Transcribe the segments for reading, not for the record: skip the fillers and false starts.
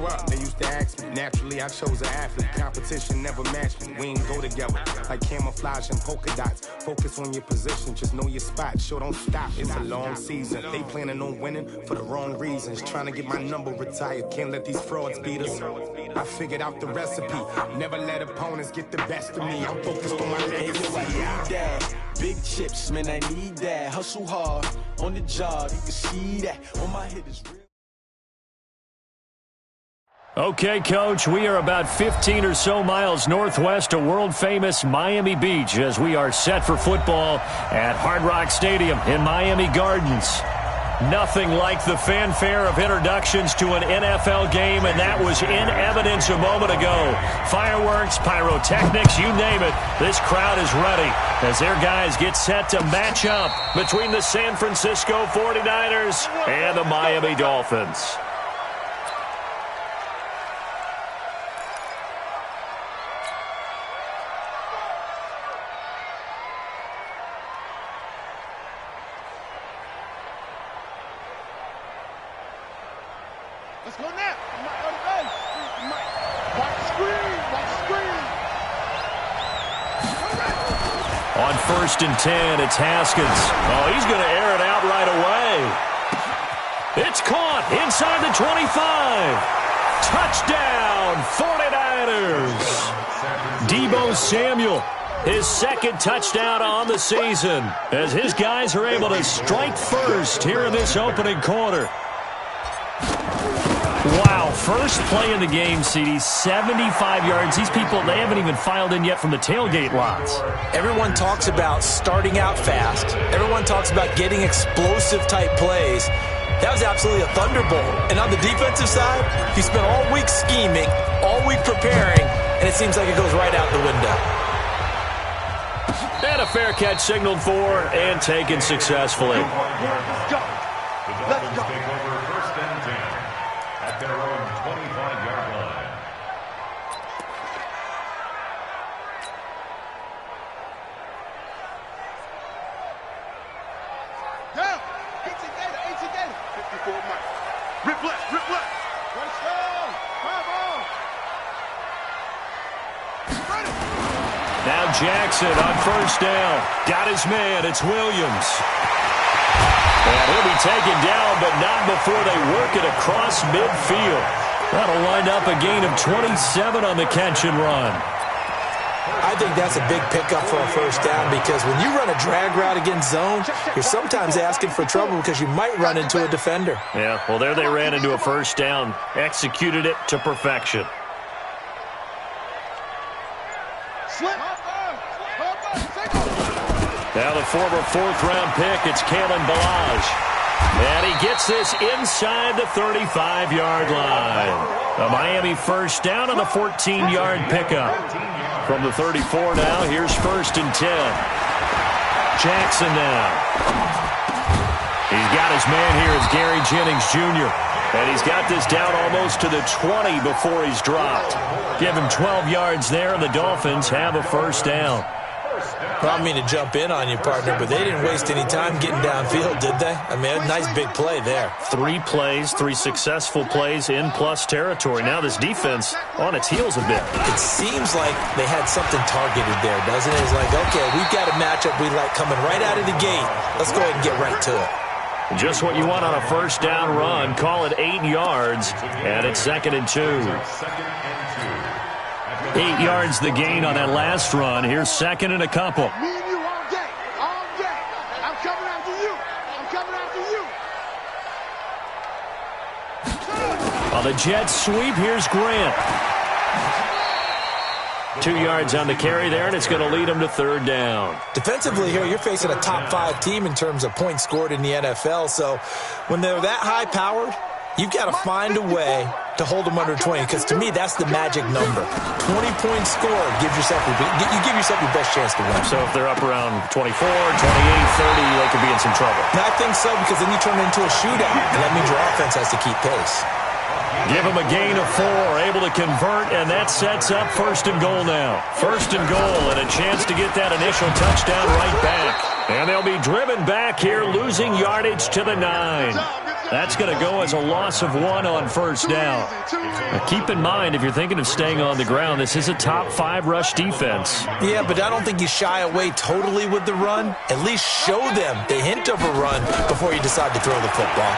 grow up? They used to ask me. Naturally, I chose an athlete. Competition never matched me. We ain't go together like camouflage and polka dots. Focus on your position, just know your spot. Sure, don't stop. It's a long season. They planning on winning for the wrong reasons. Trying to get my number retired. Can't let these frauds beat us. I figured out the recipe. Never let opponents get the best of me. I'm focused on my legacy. I need that. Big chips, man, I need that. Hustle hard on the job. You can see that on my head is real. Okay, Coach, we are about 15 or so miles northwest of world-famous Miami Beach as we are set for football at Hard Rock Stadium in Miami Gardens. Nothing like the fanfare of introductions to an NFL game, and that was in evidence a moment ago. Fireworks, pyrotechnics, you name it. This crowd is ready as their guys get set to match up between the San Francisco 49ers and the Miami Dolphins. Let's go now. Watch the screen. Watch the screen. On 1st and 10, it's Haskins. Oh, he's going to air it out right away. It's caught inside the 25. Touchdown, 49ers. Deebo Samuel, his second touchdown on the season as his guys are able to strike first here in this opening quarter. Wow, first play in the game, CD, 75 yards. These people, they haven't even filed in yet from the tailgate lots. Everyone talks about starting out fast. Everyone talks about getting explosive-type plays. That was absolutely a thunderbolt. And on the defensive side, you spent all week scheming, all week preparing, and it seems like it goes right out the window. And a fair catch signaled for and taken successfully. Let's go. Let's go. At their own 25-yard line. Down. 18 Gator. 54 Mike. Rip left. First down. Come on. Ready. Now Jackson on first down. Got his man. It's Williams. And he'll be taken down, but not before they work it across midfield. That'll wind up a gain of 27 on the catch and run. I think that's a big pickup for a first down because when you run a drag route against zone, you're sometimes asking for trouble because you might run into a defender. Yeah, well, there they ran into a first down, executed it to perfection. Slip. Now the former fourth-round pick, it's Kalen Ballage. And he gets this inside the 35-yard line. A Miami first down on the 14-yard pickup. From the 34 now, here's 1st and 10. Jackson now. He's got his man here. It's Gary Jennings Jr. And he's got this down almost to the 20 before he's dropped. Give him 12 yards there, and the Dolphins have a first down. Well, I don't mean to jump in on you, partner, but they didn't waste any time getting downfield, did they? I mean, a nice big play there. 3 plays, 3 successful plays in plus territory. Now this defense on its heels a bit. It seems like they had something targeted there, doesn't it? It's like, okay, we've got a matchup we like coming right out of the gate. Let's go ahead and get right to it. Just what you want on a first down run. Call it 8 yards, and it's 2nd and 2. 8 yards the gain on that last run. Here's 2nd and a couple. Me and you all day. All day. I'm coming after you. I'm coming after you. On the Jets sweep, here's Grant. 2 yards on the carry there, and it's going to lead them to 3rd down. Defensively here, you're facing a top-5 team in terms of points scored in the NFL. So when they're that high-powered, you've got to find a way to hold them under 20, because to me, that's the magic number. 20 points scored, you give yourself your best chance to win. So if they're up around 24, 28, 30, they could be in some trouble. No, I think so, because then you turn it into a shootout, and that means your offense has to keep pace. Give them a gain of 4, able to convert, and that sets up 1st and goal now. 1st and goal, and a chance to get that initial touchdown right back. And they'll be driven back here, losing yardage to the 9. That's going to go as a loss of 1 on first down. Now, keep in mind, if you're thinking of staying on the ground, this is a top 5 rush defense. Yeah, but I don't think you shy away totally with the run. At least show them the hint of a run before you decide to throw the football.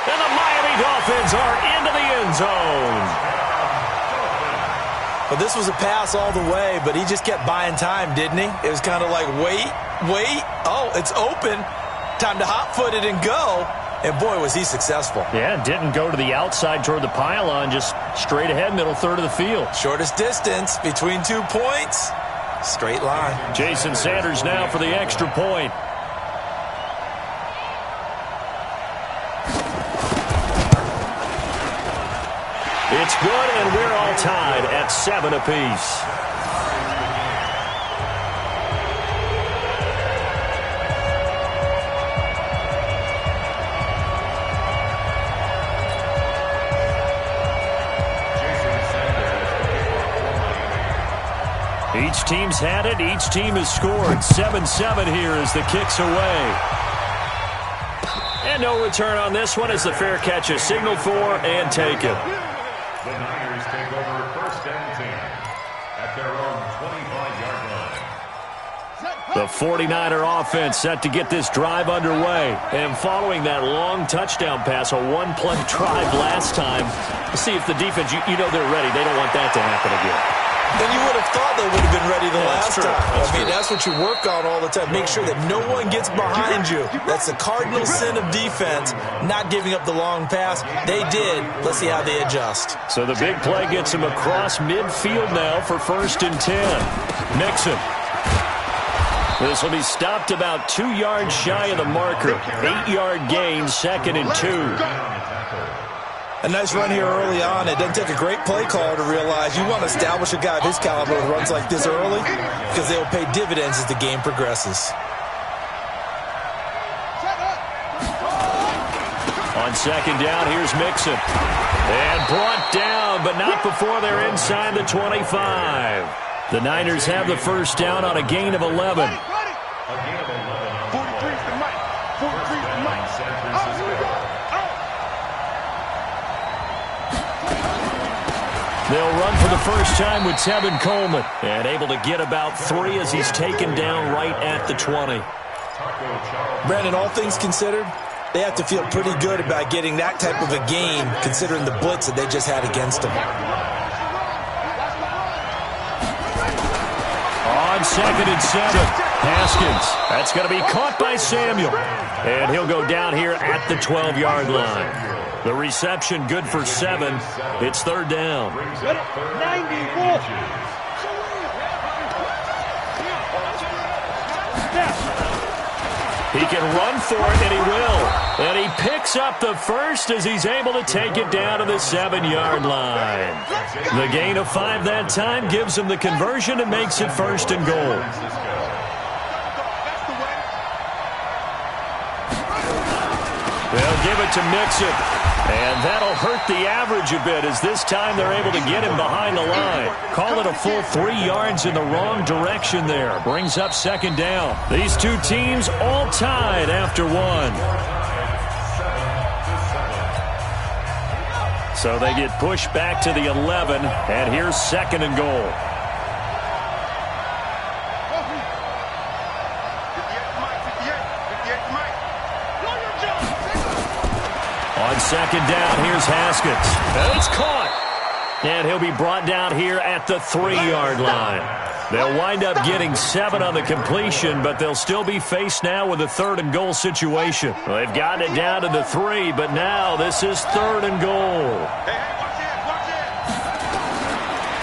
And the Miami Dolphins are into the end zone. Well, this was a pass all the way, but he just kept buying time, didn't he? It was kind of like, wait. Oh, it's open. Time to hot-foot it and go. And, boy, was he successful. Yeah, didn't go to the outside toward the pylon, just straight ahead, middle third of the field. Shortest distance between 2 points. Straight line. Jason Sanders now for the extra point. It's good, and we're all tied at 7 apiece. Each team's had it. Each team has scored. 7-7 here as the kick's away. And no return on this one as the fair catch is signaled for and taken. The Niners take over 1st and 10 at their own 25-yard line. The 49er offense set to get this drive underway. And following that long touchdown pass, a one-play drive last time, see if the defense, you know they're ready. They don't want that to happen again. Then you would have thought they would have been ready the last true. time. That's what you work on all the time. Make sure that no one gets behind you. That's the cardinal sin of defense, not giving up the long pass. They did. Let's see how they adjust. So the big play gets him across midfield now for 1st and 10. Mixon. This will be stopped about 2 yards shy of the marker. 8-yard gain, 2nd and 2. A nice run here early on. It doesn't take a great play caller to realize you want to establish a guy of his caliber with runs like this early because they will pay dividends as the game progresses. On 2nd down, here's Mixon. And brought down, but not before they're inside the 25. The Niners have the 1st down on a gain of 11. A gain of 11 on 43 to Mike. 43 to Mike. San Francisco. They'll run for the first time with Tevin Coleman. And able to get about 3 as he's taken down right at the 20. Brandon, all things considered, they have to feel pretty good about getting that type of a game considering the blitz that they just had against them. On 2nd and 7, Haskins. That's going to be caught by Samuel. And he'll go down here at the 12-yard line. The reception good for 7. It's 3rd down. 94. He can run for it, and he will. And he picks up the 1st as he's able to take it down to the 7-yard line. The gain of 5 that time gives him the conversion and makes it 1st and goal. They'll give it to Mixon. And that'll hurt the average a bit as this time they're able to get him behind the line. Call it a full 3 yards in the wrong direction there. Brings up 2nd down. These two teams all tied after 1. So they get pushed back to the 11, and here's 2nd and goal. On 2nd down, here's Haskins. And it's caught. And he'll be brought down here at the 3-yard line. They'll wind up getting 7 on the completion, but they'll still be faced now with a 3rd and goal situation. Well, they've gotten it down to the 3, but now this is 3rd and goal.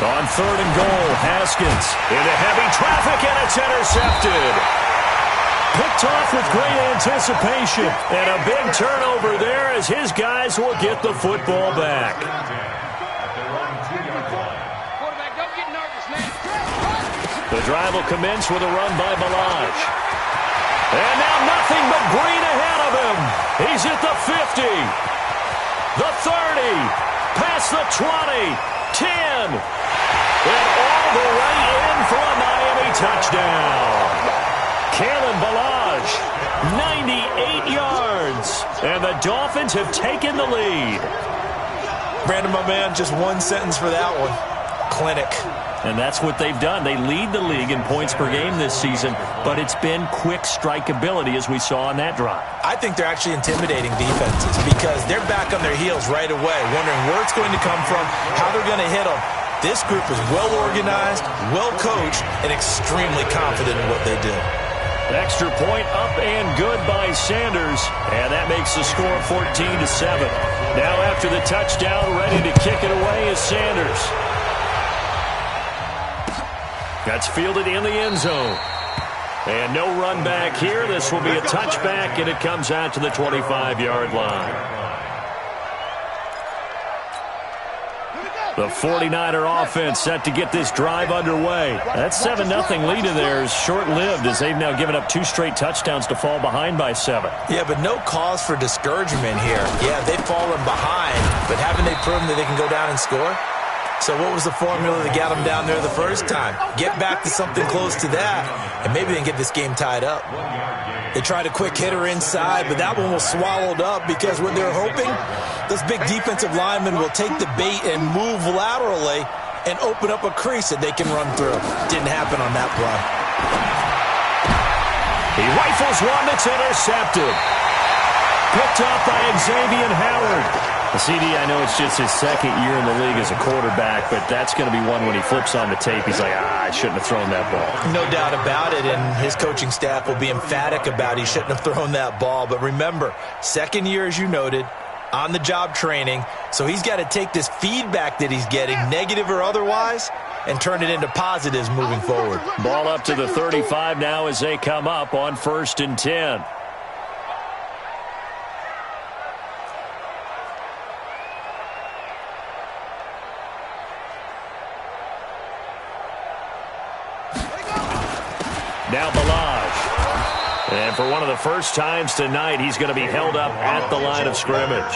On 3rd and goal, Haskins into heavy traffic, and it's intercepted. Picked off with great anticipation, and a big turnover there as his guys will get the football back. The drive will commence with a run by Balaj. And now nothing but green ahead of him. He's at the 50, the 30, past the 20, 10, and all the way in for a Miami touchdown. Kalen Ballage, 98 yards. And the Dolphins have taken the lead. Brandon, my man, just one sentence for that one. Clinic. And that's what they've done. They lead the league in points per game this season, but it's been quick strikeability as we saw on that drive. I think they're actually intimidating defenses because they're back on their heels right away, wondering where it's going to come from, how they're going to hit them. This group is well organized, well coached, and extremely confident in what they do. Extra point up and good by Sanders, and that makes the score 14-7. Now after the touchdown, ready to kick it away is Sanders. That's fielded in the end zone. And no run back here. This will be a touchback, and it comes out to the 25-yard line. The 49er offense set to get this drive underway. That 7-0 lead of theirs short-lived as they've now given up 2 straight touchdowns to fall behind by 7. Yeah, but no cause for discouragement here. Yeah, they've fallen behind, but haven't they proven that they can go down and score? So what was the formula that got them down there the first time? Get back to something close to that, and maybe they can get this game tied up. They tried a quick hitter inside, but that one was swallowed up because what they're hoping, those big defensive linemen will take the bait and move laterally and open up a crease that they can run through. Didn't happen on that play. He rifles one that's intercepted. Picked up by Xavier Howard. The CD, I know it's just his second year in the league as a quarterback, but that's going to be one when he flips on the tape. He's like, I shouldn't have thrown that ball. No doubt about it, and his coaching staff will be emphatic about he shouldn't have thrown that ball. But remember, second year, as you noted, on-the-job training, so he's got to take this feedback that he's getting, negative or otherwise, and turn it into positives moving forward. Ball up to the 35 now as they come up on 1st and 10. Now Ballage. And for one of the first times tonight, he's going to be held up at the line of scrimmage.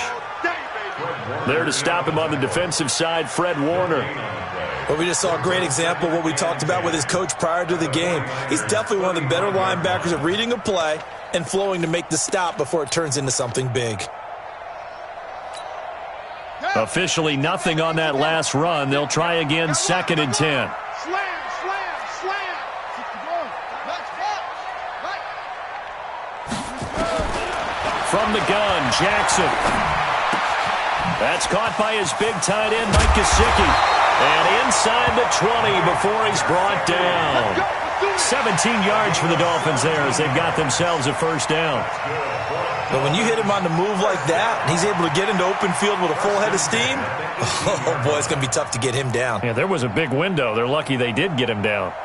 There to stop him on the defensive side, Fred Warner. Well, we just saw a great example of what we talked about with his coach prior to the game. He's definitely one of the better linebackers at reading a play and flowing to make the stop before it turns into something big. Officially nothing on that last run. They'll try again 2nd and 10. From the gun, Jackson. That's caught by his big tight end, Mike Gesicki. And inside the 20 before he's brought down. 17 yards for the Dolphins there as they've got themselves a first down. But when you hit him on the move like that, and he's able to get into open field with a full head of steam, oh boy, it's going to be tough to get him down. Yeah, there was a big window. They're lucky they did get him down.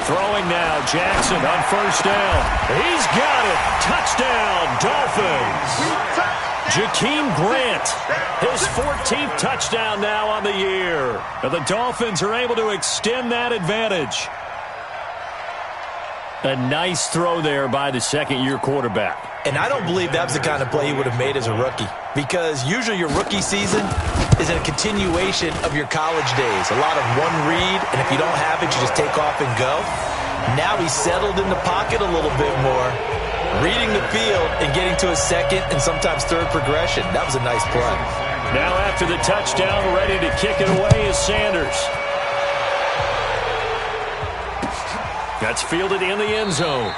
Throwing now, Jackson on first down. He's got it. Touchdown, Dolphins. Jakeem Grant, his 14th touchdown now on the year. And the Dolphins are able to extend that advantage. A nice throw there by the second-year quarterback. And I don't believe that was the kind of play he would have made as a rookie. Because usually your rookie season is a continuation of your college days. A lot of one read, and if you don't have it, you just take off and go. Now he's settled in the pocket a little bit more, reading the field and getting to a second and sometimes third progression. That was a nice play. Now after the touchdown, ready to kick it away is Sanders. That's fielded in the end zone.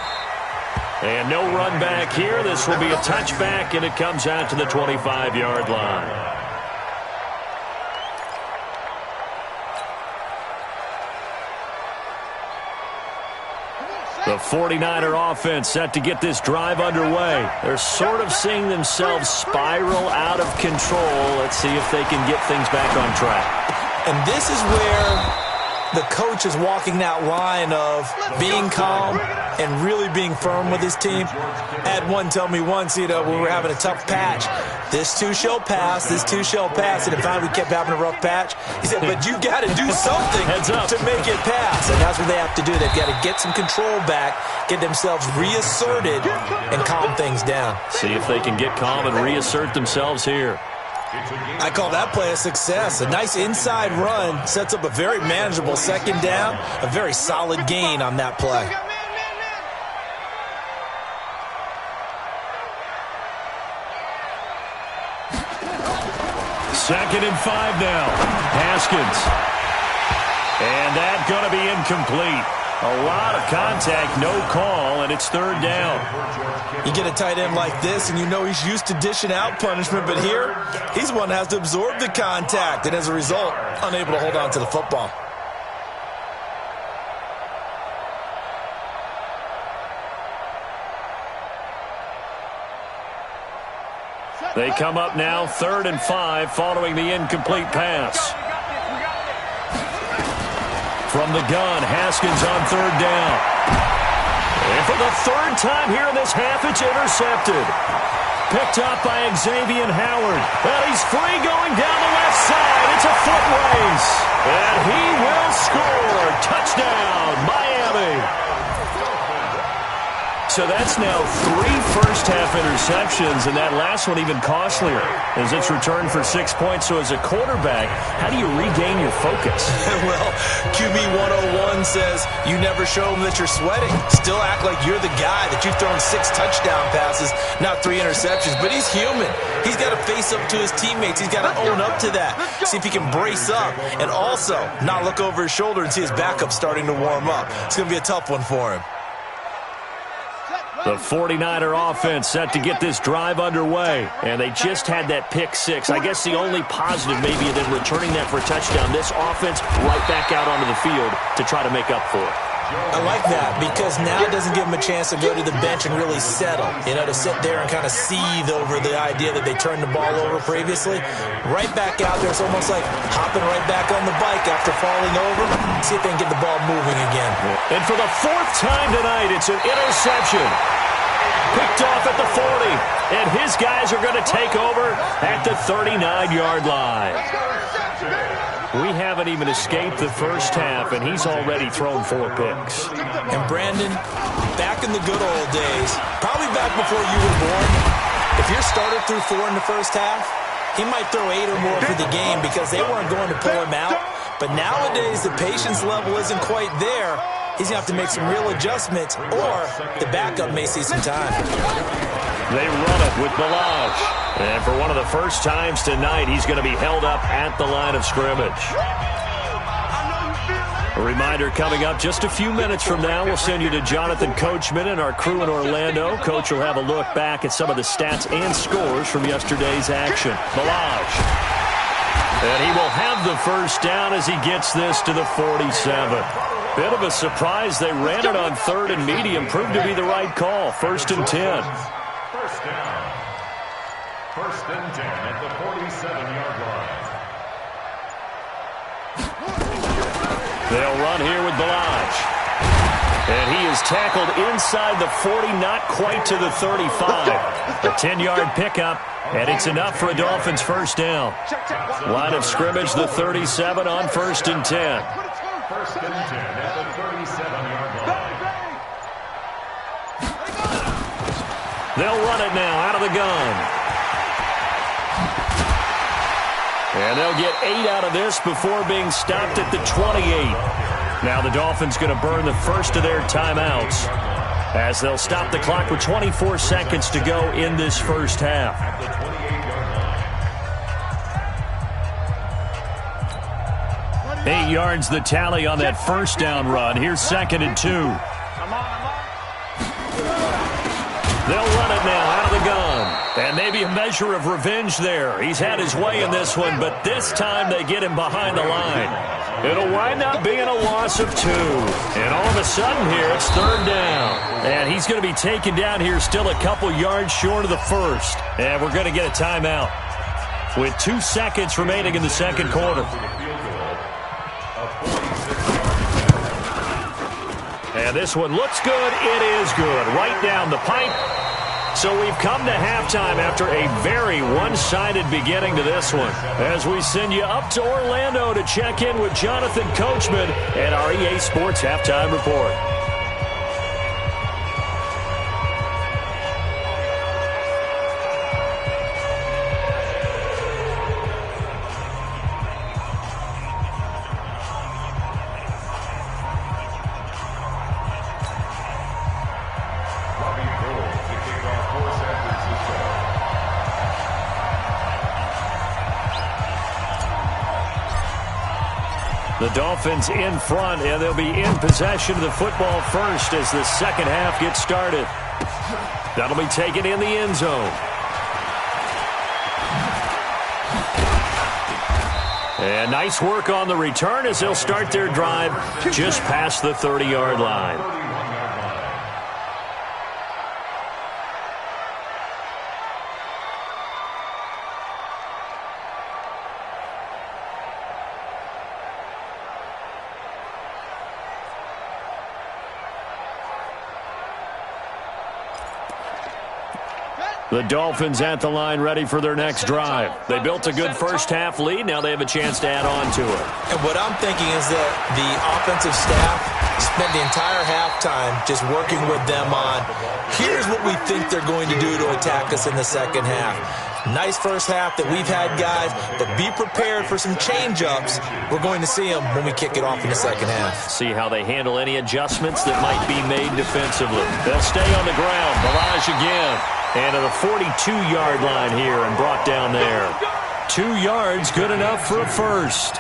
And no run back here. This will be a touchback, and it comes out to the 25-yard line. The 49er offense set to get this drive underway. They're sort of seeing themselves spiral out of control. Let's see if they can get things back on track. And this is where the coach is walking that line of being calm and really being firm with his team. I had one tell me once, when we were having a tough patch, this too shall pass, this too shall pass. And in fact, we kept having a rough patch. He said, but you got to do something to make it pass. And that's what they have to do. They've got to get some control back, get themselves reasserted, and calm things down. See if they can get calm and reassert themselves here. I call that play a success. A nice inside run sets up a very manageable second down, a very solid gain on that play. Second and 5 now. Haskins. And that's going to be incomplete. A lot of contact, no call, and it's third down. You get a tight end like this, and you know he's used to dishing out punishment, but here, he's the one that has to absorb the contact, and as a result, unable to hold on to the football. They come up now, 3rd and 5, following the incomplete pass. From the gun, Haskins on 3rd down. And for the 3rd time here in this half, it's intercepted. Picked up by Xavier Howard. And he's free going down the left side. It's a foot race. And he will score. Touchdown, Miami. So that's now 3 first-half interceptions, and that last one even costlier as it's returned for 6 points. So as a quarterback, how do you regain your focus? Well, QB 101 says you never show them that you're sweating. Still act like you're the guy, that you've thrown 6 touchdown passes, not 3 interceptions. But he's human. He's got to face up to his teammates. He's got to own up to that. See if he can brace up and also not look over his shoulder and see his backup starting to warm up. It's going to be a tough one for him. The 49er offense set to get this drive underway, and they just had that pick 6. I guess the only positive maybe than returning that for a touchdown, this offense right back out onto the field to try to make up for it. I like that because now it doesn't give them a chance to go to the bench and really settle, to sit there and kind of seethe over the idea that they turned the ball over previously. Right back out there, it's almost like hopping right back on the bike after falling over. See if they can get the ball moving again. And for the 4th time tonight, it's an interception. Picked off at the 40, and his guys are going to take over at the 39-yard line. We haven't even escaped the first half, and he's already thrown 4 picks. And Brandon, back in the good old days, probably back before you were born, if your starter threw 4 in the first half, he might throw 8 or more for the game because they weren't going to pull him out. But nowadays, the patience level isn't quite there. He's going to have to make some real adjustments, or the backup may see some time. They run it with Balazs. And for one of the first times tonight, he's going to be held up at the line of scrimmage. A reminder coming up just a few minutes from now, we'll send you to Jonathan Coachman and our crew in Orlando. Coach will have a look back at some of the stats and scores from yesterday's action. Balazs. And he will have the first down as he gets this to the 47. Bit of a surprise. They ran it on 3rd and medium. Proved to be the right call. 1st and 10. First down. 1st and 10 at the 47-yard line. They'll run here with Balazs. And he is tackled inside the 40, not quite to the 35. A 10-yard pickup, and it's enough for a Dolphins first down. Line of scrimmage, the 37 on 1st and 10. 1st and 10 at the 37-yard line. They'll run it now out of the gun. And they'll get 8 out of this before being stopped at the 28. Now the Dolphins going to burn the first of their timeouts as they'll stop the clock with 24 seconds to go in this first half. 8 yards the tally on that first down run. Here's 2nd and 2. They'll run it now out of the gun. And maybe a measure of revenge there. He's had his way in this one, but this time they get him behind the line. It'll wind up being a loss of 2. And all of a sudden here, it's 3rd down. And he's going to be taken down here still a couple yards short of the first. And we're going to get a timeout with 2 seconds remaining in the second quarter. And this one looks good. It is good. Right down the pipe. So we've come to halftime after a very one-sided beginning to this one. As we send you up to Orlando to check in with Jonathan Coachman and our EA Sports Halftime Report. The Dolphins in front, and they'll be in possession of the football first as the second half gets started. That'll be taken in the end zone. And nice work on the return as they'll start their drive just past the 30-yard line. The Dolphins at the line ready for their next drive. They built a good first-half lead. Now they have a chance to add on to it. And what I'm thinking is that the offensive staff spent the entire halftime just working with them on, here's what we think they're going to do to attack us in the second half. Nice first half that we've had, guys, but be prepared for some change-ups. We're going to see them when we kick it off in the second half. See how they handle any adjustments that might be made defensively. They'll stay on the ground. Ballage again. And to the 42-yard line here and brought down there. 2 yards, good enough for a first.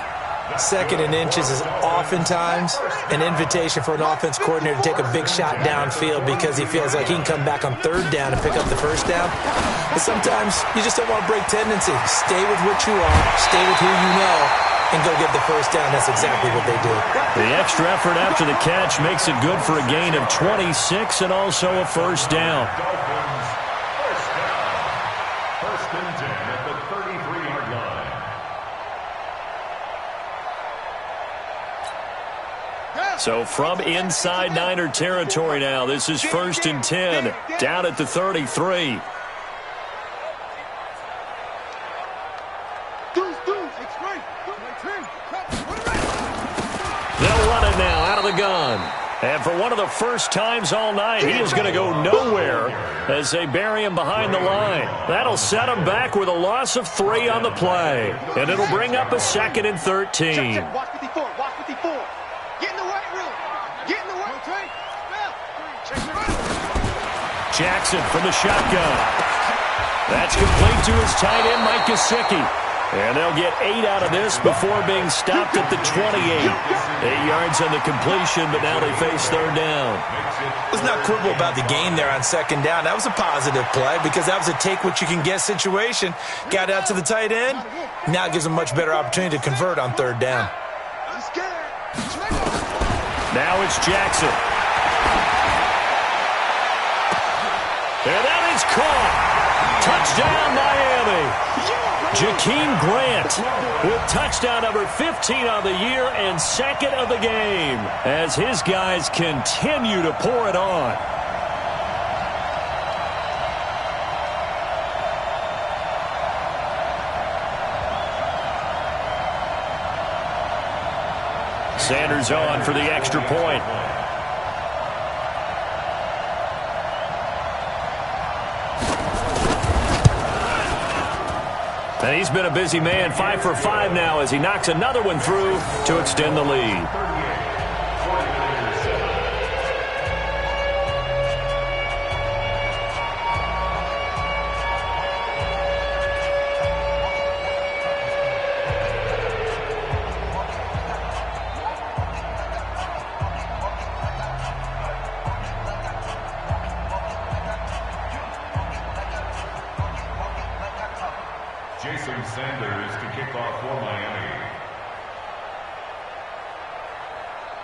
Second and inches is oftentimes an invitation for an offense coordinator to take a big shot downfield because he feels like he can come back on third down and pick up the first down. But sometimes you just don't want to break tendency. Stay with what you are, stay with who you know, and go get the first down. That's exactly what they do. The extra effort after the catch makes it good for a gain of 26 and also a first down. First and 10 at the 33-yard line. So from inside Niner territory now, this is first and 10, down at the 33. They'll run it now out of the gun. And for one of the first times all night, he is going to go nowhere as they bury him behind the line. That'll set him back with a loss of 3 on the play. And it'll bring up a second and 13. Watch 54. Watch 54. Get in the right room. Get in the right room. Jackson from the shotgun. That's complete to his tight end, Mike Gesicki. And they'll get 8 out of this before being stopped at the 28. 8 yards on the completion, but now they face third down. Let's not quibble about the gain there on second down. That was a positive play because that was a take-what-you-can-get situation. Got out to the tight end. Now it gives them a much better opportunity to convert on third down. Now it's Jackson. And that is caught. Touchdown, Miami. Jakeem Grant with touchdown number 15 on the year and second of the game as his guys continue to pour it on. Sanders on for the extra point. And he's been a busy man, 5 for 5 now as he knocks another one through to extend the lead. Jason Sanders to kick off for Miami.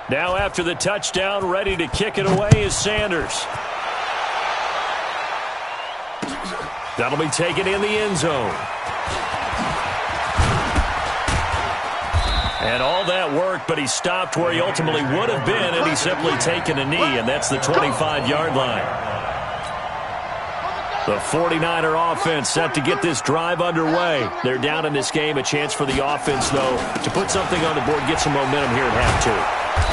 Now after the touchdown, ready to kick it away is Sanders. That'll be taken in the end zone. And all that work, but he stopped where he ultimately would have been, and he's simply taken a knee, and that's the 25-yard line. The 49er offense set to get this drive underway. They're down in this game. A chance for the offense, though, to put something on the board, get some momentum here at half two.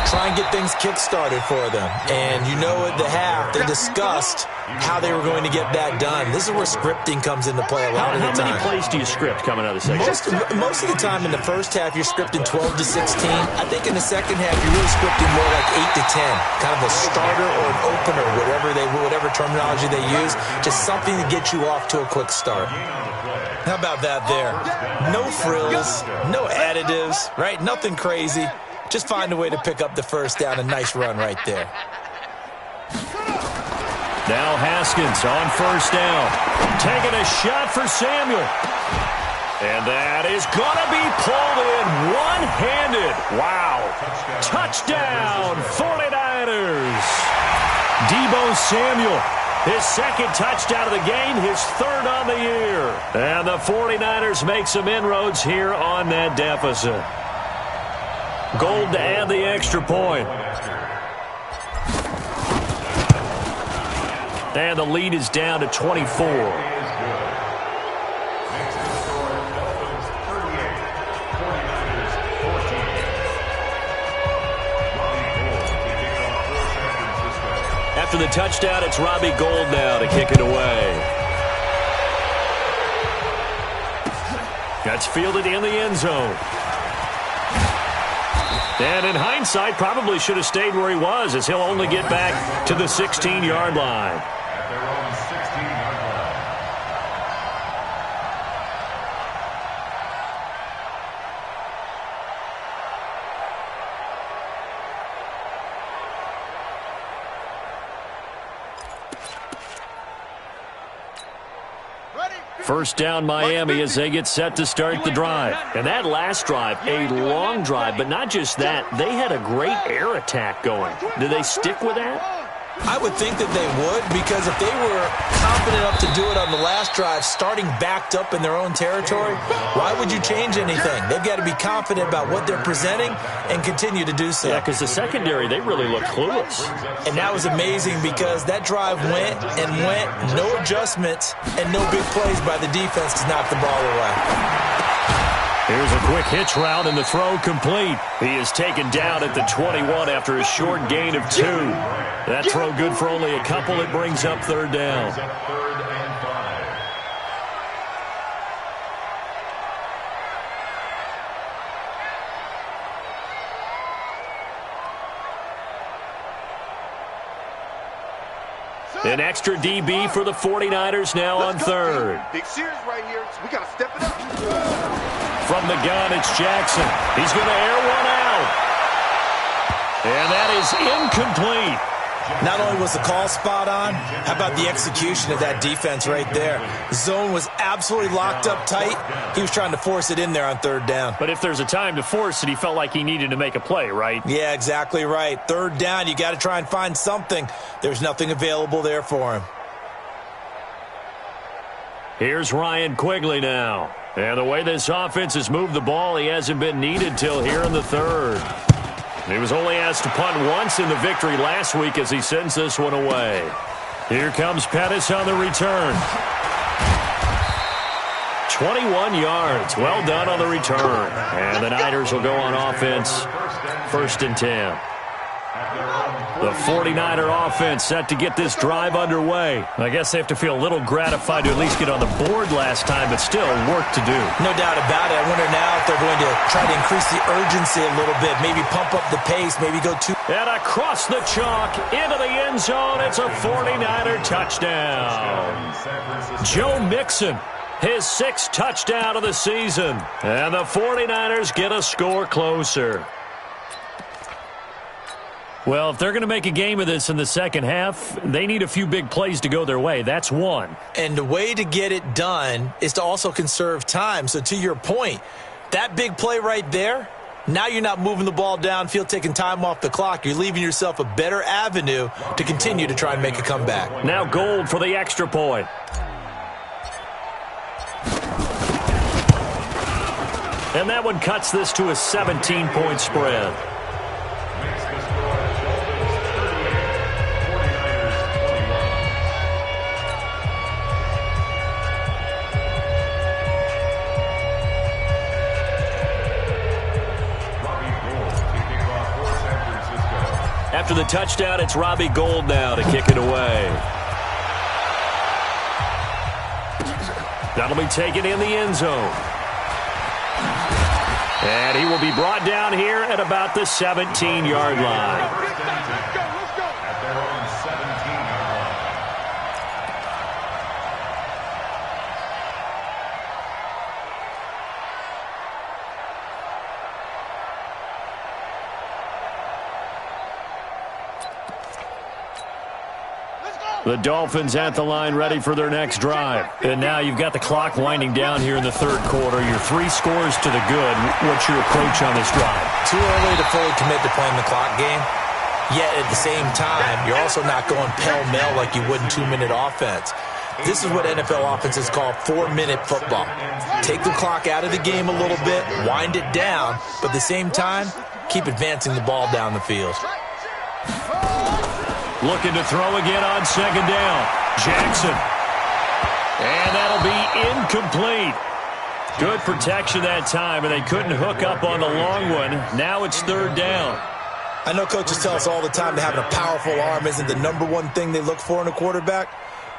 Try and get things kick-started for them. And you know at the half, they discussed how they were going to get that done. This is where scripting comes into play a lot of the time. How many plays do you script coming out of the second? Most of the time in the first half, you're scripting 12 to 16. I think in the second half, you're really scripting more like 8 to 10. Kind of a starter or an opener, whatever terminology they use. Just something to get you off to a quick start. How about that there? No frills, no additives, right? Nothing crazy. Just find a way to pick up the first down. A nice run right there. Now Haskins on first down. Taking a shot for Samuel. And that is going to be pulled in one-handed. Wow. Touchdown, 49ers. Deebo Samuel, his second touchdown of the game, his third on the year. And the 49ers make some inroads here on that deficit. Gold to add the extra point. And the lead is down to 24. After the touchdown, it's Robbie Gould now to kick it away. That's fielded in the end zone. And in hindsight, probably should have stayed where he was, as he'll only get back to the 16-yard line. At their own 16-yard line. First down Miami as they get set to start the drive. And that last drive, a long drive, but not just that. They had a great air attack going. Do they stick with that? I would think that they would, because if they were confident enough to do it on the last drive, starting backed up in their own territory, why would you change anything? They've got to be confident about what they're presenting and continue to do so. Yeah, because the secondary, they really looked clueless. And that was amazing because that drive went and went, no adjustments, and no big plays by the defense to knock the ball away. Here's a quick hitch route, and the throw complete. He is taken down at the 21 after a short gain of 2. That throw good for only a couple. It brings up third down. An extra DB for the 49ers now on third. Big series right here. We got to step it up. From the gun, it's Jackson. He's going to air one out. And that is incomplete. Not only was the call spot on, how about the execution of that defense right there? The zone was absolutely locked up tight. He was trying to force it in there on third down. But if there's a time to force it, he felt like he needed to make a play, right? Yeah, exactly right. Third down, you got to try and find something. There's nothing available there for him. Here's Ryan Quigley now. And the way this offense has moved the ball, he hasn't been needed till here in the third. He was only asked to punt once in the victory last week as he sends this one away. Here comes Pettis on the return. 21 yards. Well done on the return. And the Niners will go on offense. First and 10. The 49er offense set to get this drive underway. I guess they have to feel a little gratified to at least get on the board last time, but still work to do. No doubt about it. I wonder now if they're going to try to increase the urgency a little bit, maybe pump up the pace, maybe go too. And across the chalk, into the end zone, it's a 49er touchdown. Joe Mixon, his 6th touchdown of the season. And the 49ers get a score closer. Well, if they're going to make a game of this in the second half, they need a few big plays to go their way. That's one. And the way to get it done is to also conserve time. So to your point, that big play right there, now you're not moving the ball downfield, taking time off the clock. You're leaving yourself a better avenue to continue to try and make a comeback. Now Gould for the extra point. And that one cuts this to a 17-point spread. Makes the score Dolphins 38, 49ers 21. Robbie Gould kicking off for San Francisco. After the touchdown, it's Robbie Gould now to kick it away. That'll be taken in the end zone. And he will be brought down here at about the 17-yard line. First and 10 at their own 17-yard line. The Dolphins at the line ready for their next drive. And now you've got the clock winding down here in the third quarter. You're 3 scores to the good. What's your approach on this drive? Too early to fully commit to playing the clock game. Yet at the same time, you're also not going pell-mell like you would in 2-minute offense. This is what NFL offenses call 4-minute football. Take the clock out of the game a little bit, wind it down, but at the same time, keep advancing the ball down the field. Looking to throw again on second down. Jackson. And that'll be incomplete. Good protection that time, and they couldn't hook up on the long one. Now it's third down. I know coaches tell us all the time that having a powerful arm isn't the #1 thing they look for in a quarterback.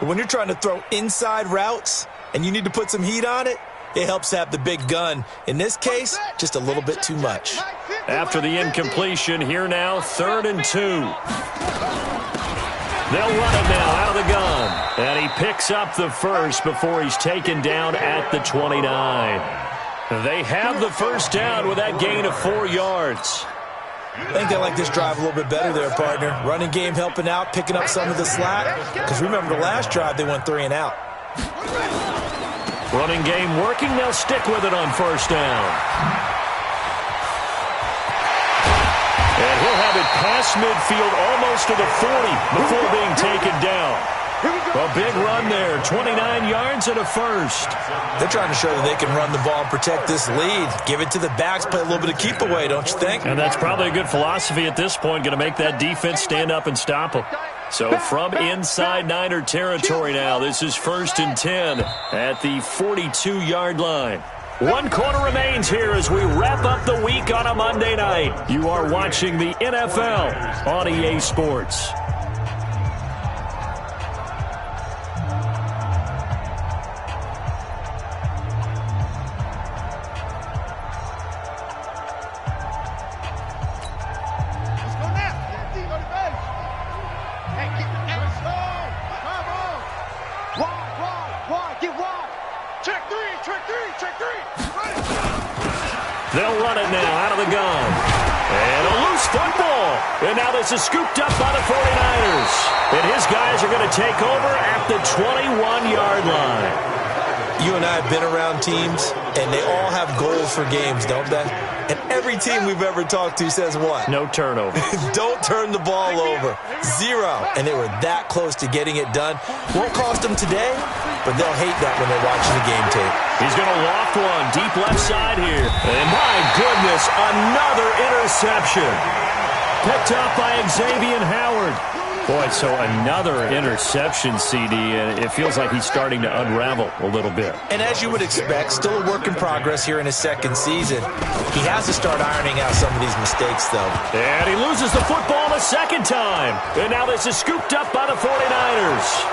But when you're trying to throw inside routes and you need to put some heat on it, it helps to have the big gun. In this case, just a little bit too much. After the incompletion, here now, 3rd and 2. They'll run it now out of the gun. And he picks up the first before he's taken down at the 29. They have the first down with that gain of 4 yards. I think they like this drive a little bit better there, partner. Running game helping out, picking up some of the slack. Because remember the last drive, they went 3 and out. Running game working. They'll stick with it on first down. And he'll have it past midfield almost to the 40 before being taken down. A big run there, 29 yards and a first. They're trying to show that they can run the ball and protect this lead. Give it to the backs, play a little bit of keep away, don't you think? And that's probably a good philosophy at this point, going to make that defense stand up and stop them. So from inside Niner territory now, this is 1st and 10 at the 42-yard line. 1 quarter remains here as we wrap up the week on a Monday night. You are watching the NFL on EA Sports. They'll run it now out of the gun. And a loose football. And now this is scooped up by the 49ers. And his guys are going to take over at the 21-yard line. You and I have been around teams, and they all have goals for games, don't they? And every team we've ever talked to says what? No turnover. Don't turn the ball over. 0. And they were that close to getting it done. Won't cost them today, but they'll hate that when they're watching the game tape. He's going to loft one deep left side here. And my goodness, another interception. Picked up by Xavier Howard. Boy, so another interception, CD, and it feels like he's starting to unravel a little bit. And as you would expect, still a work in progress here in his second season. He has to start ironing out some of these mistakes, though. And he loses the football a second time. And now this is scooped up by the 49ers.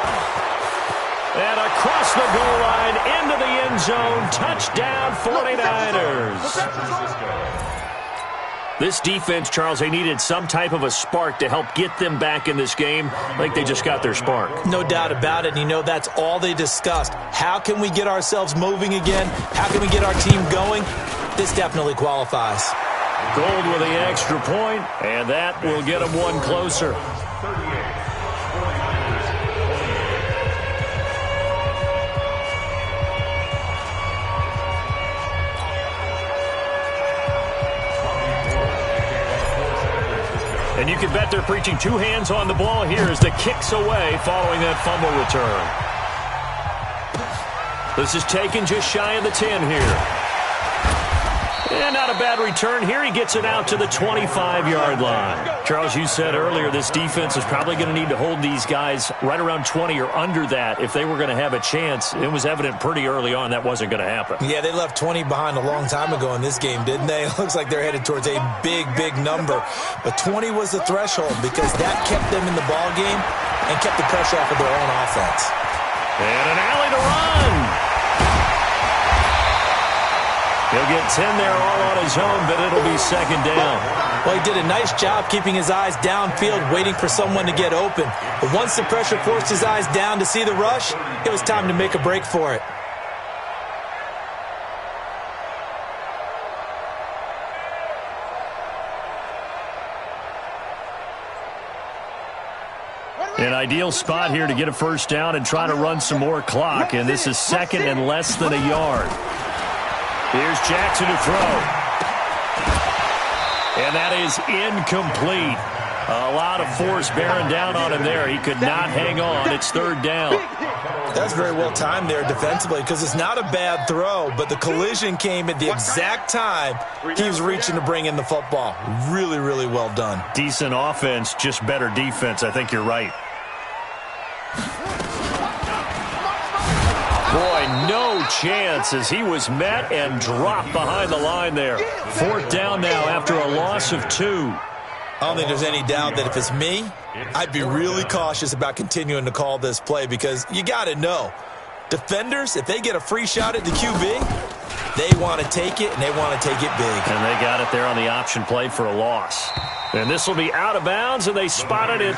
And across the goal line, into the end zone, touchdown 49ers. This defense, Charles, they needed some type of a spark to help get them back in this game. I think they just got their spark. No doubt about it. And you know, that's all they discussed. How can we get ourselves moving again? How can we get our team going? This definitely qualifies. Gould with the extra point, and that will get them one closer. 38. And you can bet they're preaching 2 hands on the ball here as the kick's away following that fumble return. This is taken just shy of the 10 here. And not a bad return here. He gets it out to the 25-yard line. Charles, you said earlier this defense is probably going to need to hold these guys right around 20 or under that if they were going to have a chance. It was evident pretty early on that wasn't going to happen. Yeah, they left 20 behind a long time ago in this game, didn't they? It looks like they're headed towards a big, big number. But 20 was the threshold because that kept them in the ball game and kept the pressure off of their own offense. And an alley to run. He'll get 10 there all on his own, but it'll be second down. Well, he did a nice job keeping his eyes downfield, waiting for someone to get open. But once the pressure forced his eyes down to see the rush, it was time to make a break for it. An ideal spot here to get a first down and try to run some more clock, and this is second and less than a yard. Here's Jackson to throw. And that is incomplete. A lot of force bearing down on him there. He could not hang on. It's third down. That's very well timed there defensively because it's not a bad throw, but the collision came at the exact time he was reaching to bring in the football. Really, really well done. Decent offense, just better defense. I think you're right. Boy, no chance as he was met and dropped behind the line there. Fourth down now after a loss of 2. I don't think there's any doubt that if it's me, I'd be really cautious about continuing to call this play because you got to know, defenders, if they get a free shot at the QB, they want to take it, and they want to take it big. And they got it there on the option play for a loss. And this will be out of bounds, and they spot it at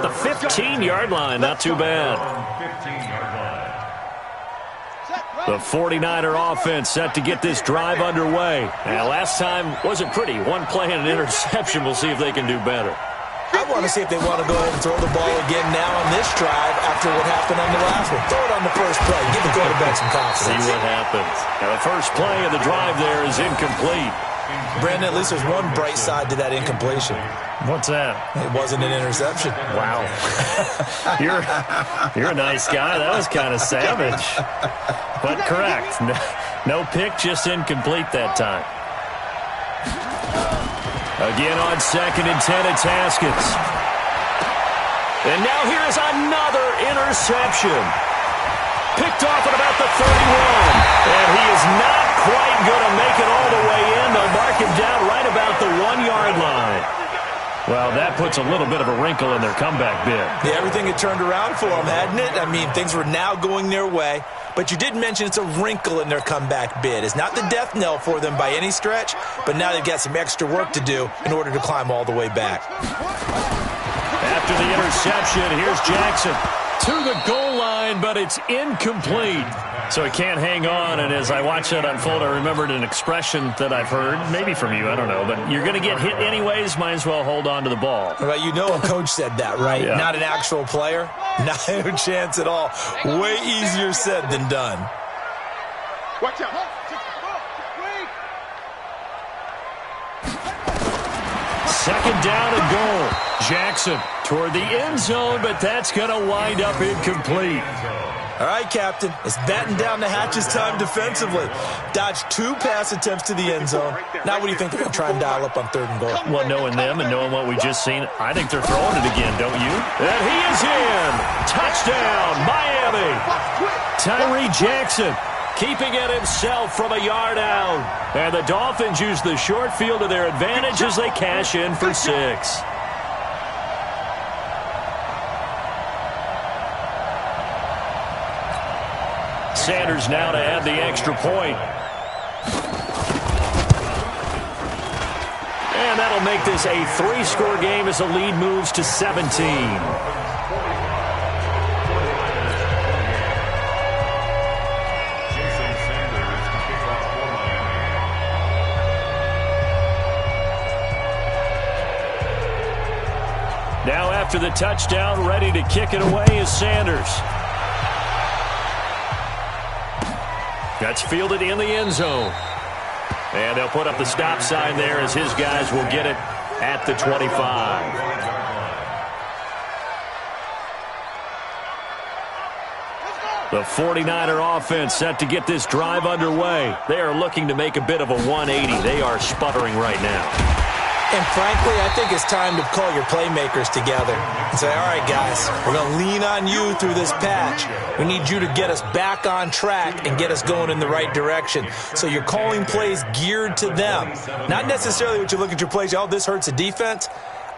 the 15-yard line. Not too bad. 15-yard line. The 49er offense set to get this drive underway. And last time wasn't pretty. One play and an interception. We'll see if they can do better. I want to see if they want to go ahead and throw the ball again now on this drive after what happened on the last one. Throw it on the first play. Give the quarterback some confidence. See what happens. Now the first play of the drive there is incomplete. Brandon, at least there's one bright side to that incompletion. What's that? It wasn't an interception. Wow. You're a nice guy. That was kind of savage. But correct. No pick, just incomplete that time. Again on second and 10, it's Haskins. And now here is another interception. Picked off at about the 31. And he is not quite going to make it all the way in. They'll mark him down right about the 1-yard line. Well, that puts a little bit of a wrinkle in their comeback bid. Yeah, everything had turned around for them, hadn't it? I mean, things were now going their way. But you did mention it's a wrinkle in their comeback bid. It's not the death knell for them by any stretch, but now they've got some extra work to do in order to climb all the way back. After the interception, here's Jackson to the goal line, but it's incomplete. So he can't hang on, and as I watch that unfold, I remembered an expression that I've heard, maybe from you, I don't know, but you're going to get hit anyways, might as well hold on to the ball. Well, you know a coach said that, right? Yeah. Not an actual player. Not a chance at all. Way easier said than done. Watch out. Second down and goal. Jackson toward the end zone, but that's going to wind up incomplete. All right, Captain, it's batten down the hatches time defensively. Dodged 2 pass attempts to the end zone. Now what do you think they're going to try and dial up on 3rd and goal? Well, knowing them and knowing what we just seen, I think they're throwing it again, don't you? And he is in. Touchdown, Miami. Tyree Jackson keeping it himself from a yard out. And the Dolphins use the short field to their advantage as they cash in for 6. Sanders now to add the extra point. And that'll make this a 3-score game as the lead moves to 17. Now after the touchdown, ready to kick it away is Sanders. That's fielded in the end zone. And they'll put up the stop sign there as his guys will get it at the 25. The 49er offense set to get this drive underway. They are looking to make a bit of a 180. They are sputtering right now. And frankly, I think it's time to call your playmakers together and say, all right, guys, we're going to lean on you through this patch. We need you to get us back on track and get us going in the right direction. So you're calling plays geared to them. Not necessarily what you look at your plays, oh, this hurts the defense.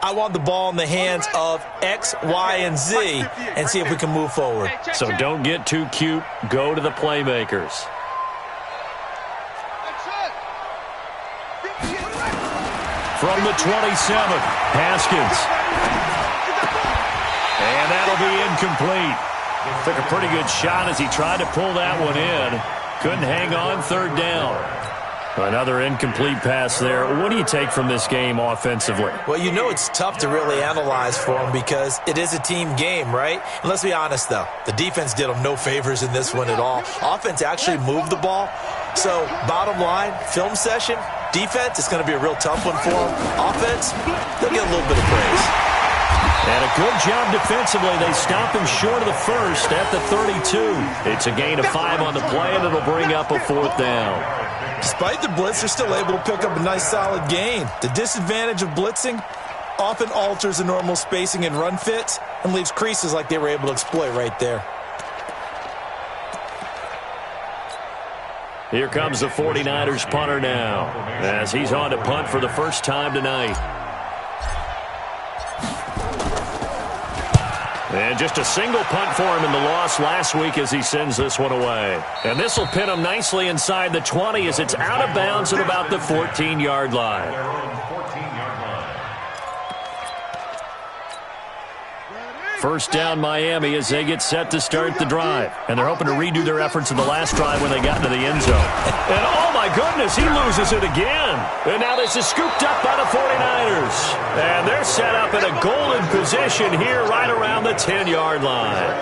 I want the ball in the hands of X, Y, and Z and see if we can move forward. So don't get too cute. Go to the playmakers. From the 27th, Haskins. And that'll be incomplete. Took a pretty good shot as he tried to pull that one in. Couldn't hang on, third down. Another incomplete pass there. What do you take from this game offensively? Well, you know it's tough to really analyze for them because it is a team game, right? And let's be honest, though. The defense did them no favors in this one at all. Offense actually moved the ball. So, bottom line, film session, defense, it's going to be a real tough one for them. Offense, they'll get a little bit of praise. And a good job defensively. They stop him short of the first at the 32. It's a gain of 5 on the play, and it'll bring up a 4th down. Despite the blitz, they're still able to pick up a nice, solid gain. The disadvantage of blitzing often alters the normal spacing and run fits and leaves creases like they were able to exploit right there. Here comes the 49ers punter now as he's on to punt for the first time tonight. And just a single punt for him in the loss last week as he sends this one away. And this will pin him nicely inside the 20 as it's out of bounds at about the 14-yard line. First down Miami as they get set to start the drive. And they're hoping to redo their efforts in the last drive when they got into the end zone. And oh my goodness, he loses it again. And now this is scooped up by the 49ers. And they're set up in a golden position here right around the 10-yard line.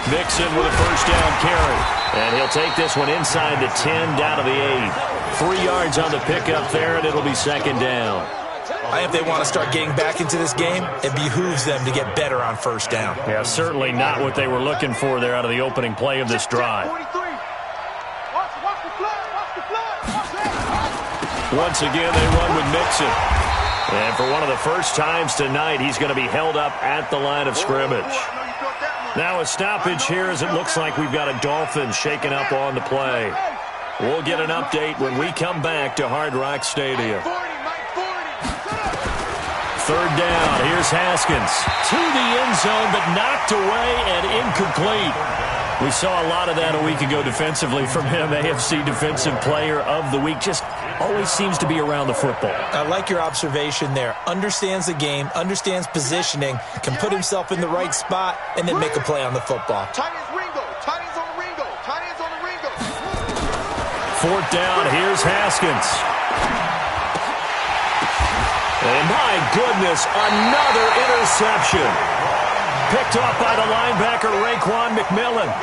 Mixon with a first down carry. And he'll take this one inside the 10 down to the 8. 3 yards on the pickup there, and it'll be second down. If they want to start getting back into this game, it behooves them to get better on first down. Yeah, certainly not what they were looking for there out of the opening play of this drive. Once again, they run with Mixon. And for one of the first times tonight, he's going to be held up at the line of scrimmage. Now a stoppage here as it looks like we've got a Dolphins shaking up on the play. We'll get an update when we come back to Hard Rock Stadium. Third down. Here's Haskins to the end zone, but knocked away and incomplete. We saw a lot of that a week ago defensively from him. AFC Defensive Player of the Week. Just always seems to be around the football. I like your observation there. Understands the game, understands positioning, can put himself in the right spot, and then make a play on the football. Fourth down, here's Haskins. And my goodness, another interception. Picked off by the linebacker, Raekwon McMillan.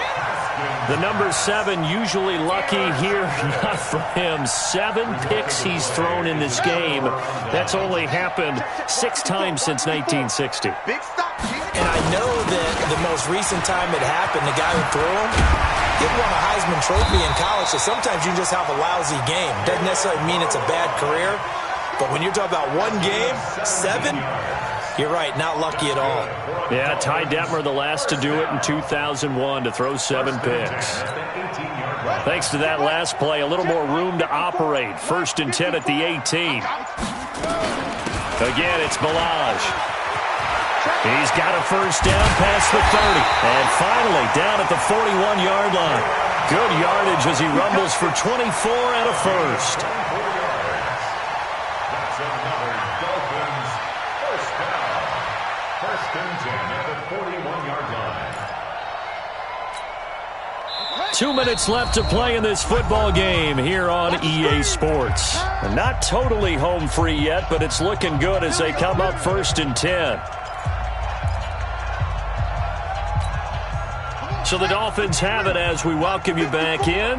The number 7 usually lucky here, not for him. 7 picks he's thrown in this game. That's only happened 6 times since 1960. And I know that the most recent time it happened, the guy who threw him, he won a Heisman Trophy in college, so sometimes you just have a lousy game. Doesn't necessarily mean it's a bad career, but when you're talking about one game, 7, you're right, not lucky at all. Yeah, Ty Detmer, the last to do it in 2001, to throw 7 picks. Thanks to that last play, a little more room to operate. First and 10 at the 18. Again, it's Ballage. He's got a first down past the 30. And finally, down at the 41-yard line. Good yardage as he rumbles for 24 and a first. That's another Dolphins first down. First and 10 at the 41-yard line. 2 minutes left to play in this football game here on EA Sports. Not totally home free yet, but it's looking good as they come up first and 10. So the Dolphins have it as we welcome you back in.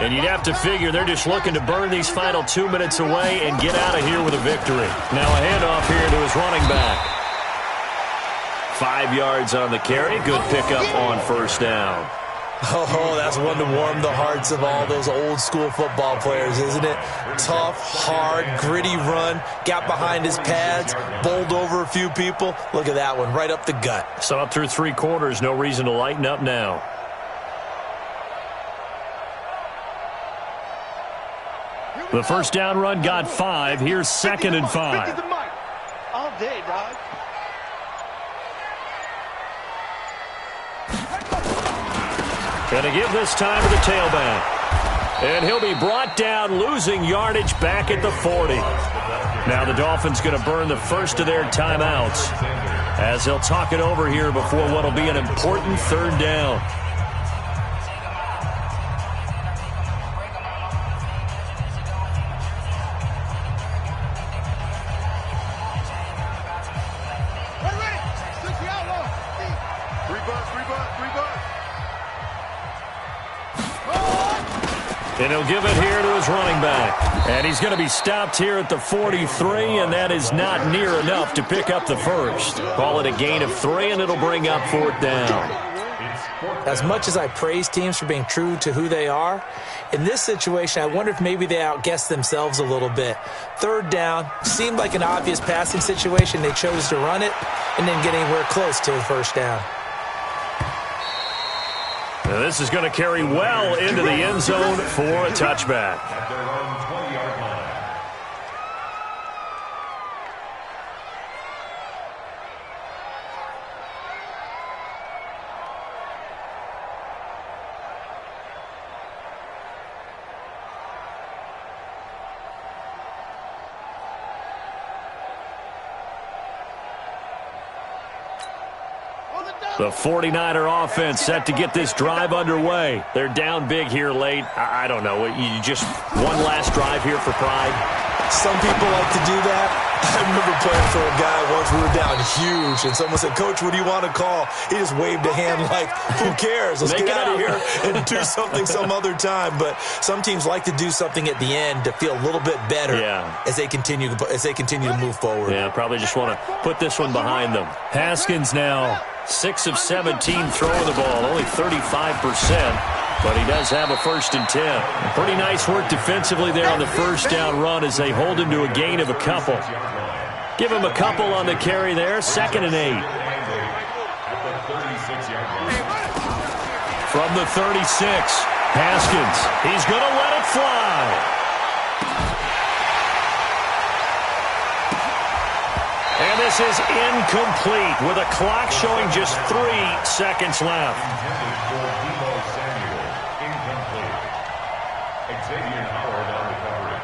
And you'd have to figure they're just looking to burn these final 2 minutes away and get out of here with a victory. Now a handoff here to his running back. 5 yards on the carry. Good pickup on first down. Oh, that's one to warm the hearts of all those old-school football players, isn't it? Tough, hard, gritty run, got behind his pads, bowled over a few people. Look at that one, right up the gut. So up through 3 quarters, no reason to lighten up now. The first down run got 5. Here's 2nd and 5. All day, dog. Going to give this time to the tailback. And he'll be brought down, losing yardage back at the 40. Now the Dolphins going to burn the first of their timeouts as they'll talk it over here before what will be an important 3rd down. And he'll give it here to his running back. And he's going to be stopped here at the 43, and that is not near enough to pick up the first. Call it a gain of 3, and it'll bring up 4th down. As much as I praise teams for being true to who they are, in this situation, I wonder if maybe they outguessed themselves a little bit. 3rd down, seemed like an obvious passing situation. They chose to run it and didn't get anywhere close to the 1st down. Now this is going to carry well into the end zone for a touchback. At their own 20-yard line. The 49er offense set to get this drive underway. They're down big here late. I don't know. You just one last drive here for pride? Some people like to do that. I remember playing for a guy once. We were down huge, and someone said, "Coach, what do you want to call?" He just waved a hand like, "Who cares? Let's get out of here and do something some other time." But some teams like to do something at the end to feel a little bit better as they continue to move forward. Yeah, probably just want to put this one behind them. Haskins now 6 of 17 throwing the ball, only 35%. But he does have a 1st and 10. Pretty nice work defensively there on the first down run as they hold him to a gain of a couple. Give him a couple on the carry there. 2nd and 8. From the 36, Haskins. He's going to let it fly. And this is incomplete with a clock showing just 3 seconds left. Xavier Howard on recovery.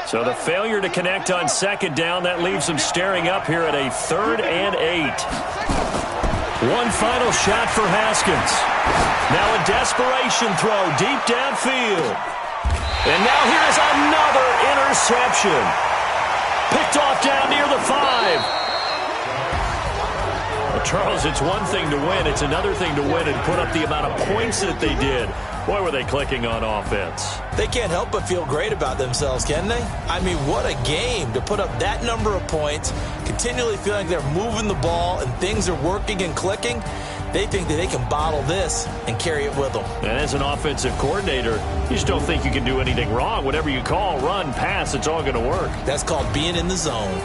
So the failure to connect on 2nd down, that leaves them staring up here at a 3rd and 8. One final shot for Haskins. Now a desperation throw deep downfield. And now here's another interception. Picked off down near the 5. Well, Charles, it's one thing to win. It's another thing to win and put up the amount of points that they did. Boy, were they clicking on offense. They can't help but feel great about themselves, can they? I mean, what a game to put up that number of points, continually feeling they're moving the ball and things are working and clicking. They think that they can bottle this and carry it with them. And as an offensive coordinator, you just don't think you can do anything wrong. Whatever you call, run, pass, it's all going to work. That's called being in the zone.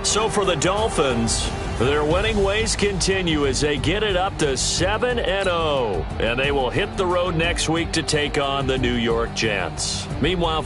So for the Dolphins, their winning ways continue as they get it up to 7-0. And they will hit the road next week to take on the New York Jets. Meanwhile,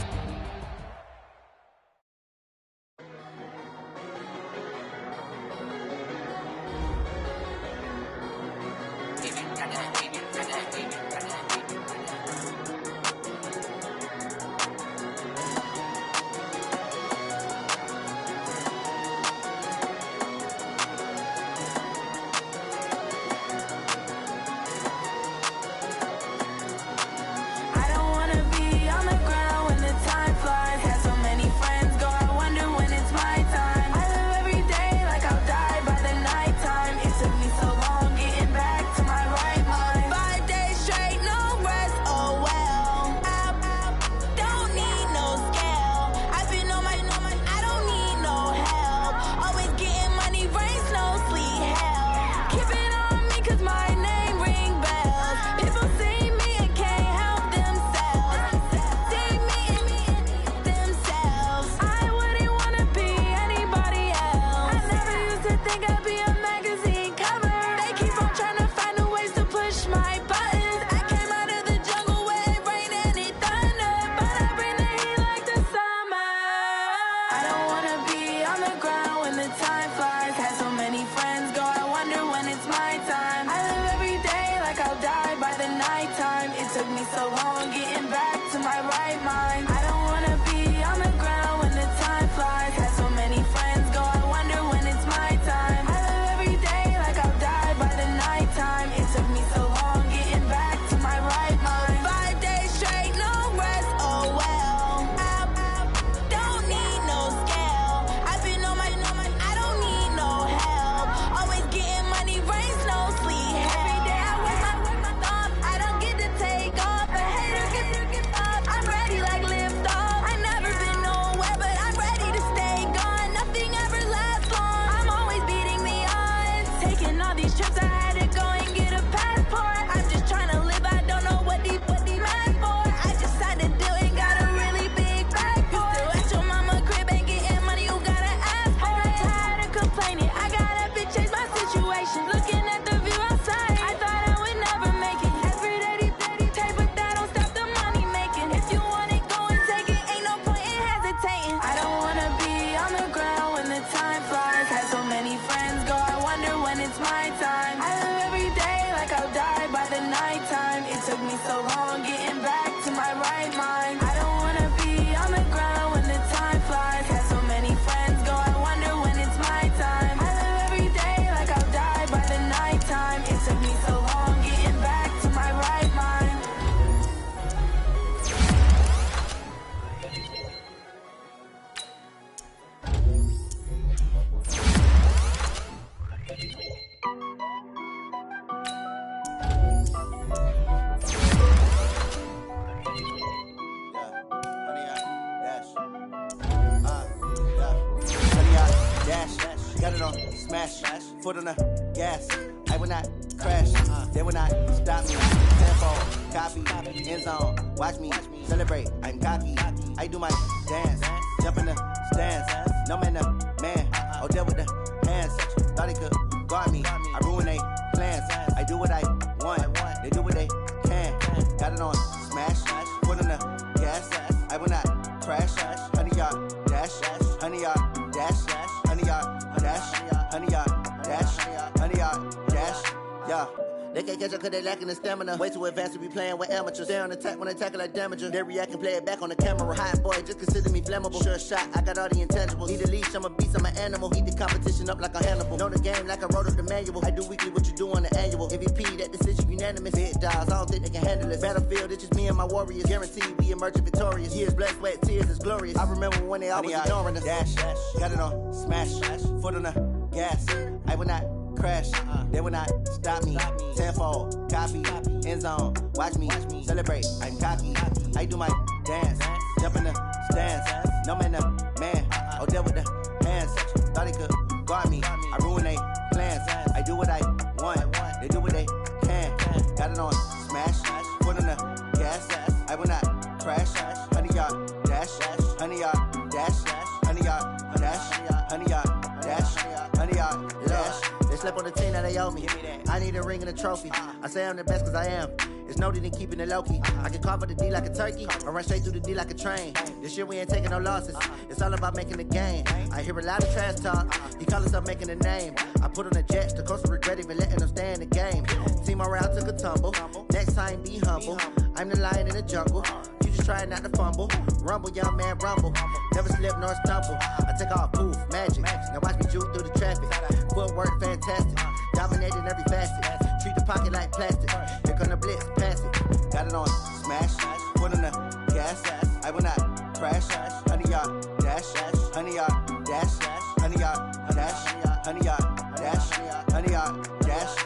got it on smash, foot on the gas. I will not crash, they will not stop me. Tempo, copy, end zone, watch me celebrate. I'm cocky, I do my dance, jump in the stands. No man, the man, oh deal with the hands. Thought he could guard me, I ruin they plans. I do what I want, they do what they can. Got it on smash, foot on the gas. I will not crash, 100-yard dash, 100-yard dash, 100-yard dash, 100-yard dash, 100-yard dash, yeah. They can't catch up cause they lacking the stamina. Way too advanced to be playing with amateurs. Stay on attack when they tackle like damager. They react and play it back on the camera. Hot boy, just consider me flammable. Sure shot, I got all the intangibles. Need a leash, I'm a beast, I'm an animal. Eat the competition up like a Hannibal. Know the game like I wrote up the manual. I do weekly what you do on the annual. MVP, that decision unanimous. Big dogs, I don't think they can handle it. Battlefield, it's just me and my warriors. Guaranteed we emerging victorious. Years, blood, sweat, tears, it's glorious. I remember when they always ignoring us. Dash, got it on smash, foot on the gas. I will not crash, they will not stop me. Tenfold, copy, end zone, watch me celebrate. I'm cocky, I do my dance, jump in the stands. No man, the man, oh deal with the hands. Thought he could guard me, I ruin they plans. I do what I want, they do what they can. Got it on smash, foot on the gas. I will not crash, 100-yard dash, 100-yard dash, 100-yard dash, 100-yard dash, 100-yard dash. They slept on the team that they owe me. I need a ring and a trophy. I say I'm the best cause I am. It's noted in keeping it low-key. I can carve up the D like a turkey or run straight through the D like a train. This year we ain't taking no losses. It's all about making the game. I hear a lot of trash talk. He call us up making a name. I put on the Jets. The coach will regret even letting them stay in the game. Team morale took a tumble. Next time be humble. I'm the lion in the jungle. You just try not to fumble. Rumble, young man, rumble. Never slip nor stumble. I take off, poof, magic. Now watch me juke through the traffic. Footwork fantastic. Dominating every facet. Treat the pocket like plastic. Here come the blitz, pass it. Got it on smash, foot on the gas. I will not crash. 100-yard dash, 100-yard dash, 100-yard dash, 100-yard dash, 100-yard dash.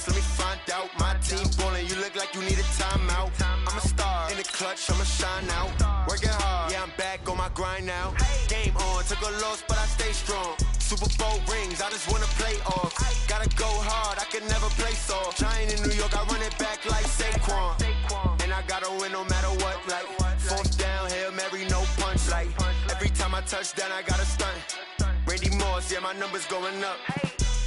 Let me find out. My team ballin', you look like you need a timeout. I'm a star in the clutch, I'ma shine out. Working hard, yeah, I'm back on my grind now. Game on, took a loss, but I stay strong. Super Bowl rings, I just wanna play off. Gotta go hard, I can never play soft. Giant in New York, I run it back like Saquon. And I gotta win no matter what, like fourth down, Hail Mary, no punch. Like every time I touch down, I gotta stunt. Randy Moss, yeah, my numbers going up.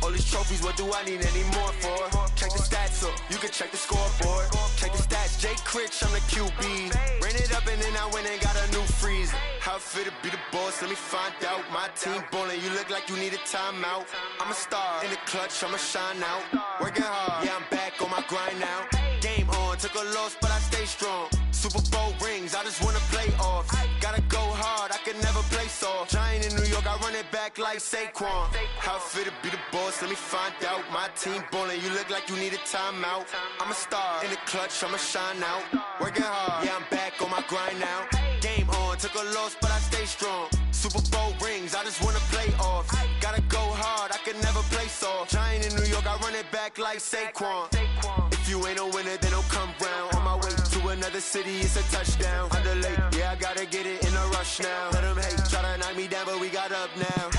All these trophies, what do I need any more for? Check the stats up, you can check the scoreboard. Check the stats, Jake Critch, I'm the QB. Ran it up and then I went and got a new freeze. How it fit to be the boss, let me find out. My team ballin', you look like you need a timeout. I'm a star in the clutch, I'ma shine out. Working hard, yeah, I'm back on my grind now. Game on, took a loss, but I stay strong. Super Bowl rings, I just wanna play off. Gotta go hard, I can never play soft. Giant in New York, I run it back like Saquon. How it fit to be the boss, let me find out. My team ballin', you look like you need a timeout. I'm a star in the clutch, I'ma shine out. Working hard, yeah, I'm back on my grind now. Game on, took a loss, but I stay strong. Super Bowl rings, I just wanna play off. Gotta go hard, I can never play soft. Giant in New York, I run it back like Saquon. If you ain't a winner, then don't come round. On my way to another city, it's a touchdown. Underlay, yeah, I gotta get it in a rush now. Let them hate, try to knock me down, but we got up now.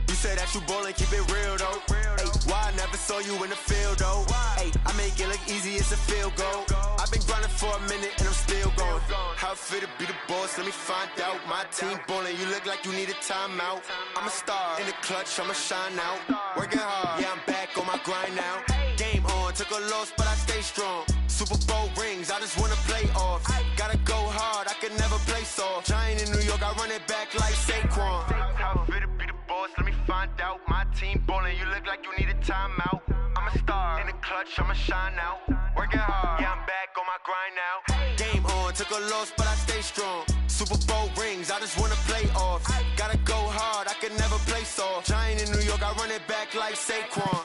You say that you ballin', keep it real though. Hey, why I never saw you in the field though? Hey, I make it look easy, it's a field goal. I've been grinding for a minute and I'm still going. How it fit to be the boss, let me find out. My team ballin', you look like you need a timeout. I'm a star in the clutch, I'ma shine out. Working hard, yeah, I'm back on my grind now. Game on, took a loss, but I stay strong. Super Bowl rings, I just wanna play off. Gotta go hard, I can never play soft. Giant in New York, I run it back like Saquon. How it fit to be the boss, let me find out. My team ballin', you look like you need a timeout. I'm a star in the clutch, I'ma shine out. Working hard, yeah, I'm back on my grind now. Game on, took a loss, but I stay strong. Super Bowl rings, I just wanna play off. Gotta go hard, I can never play soft. Giant in New York, I run it back like Saquon.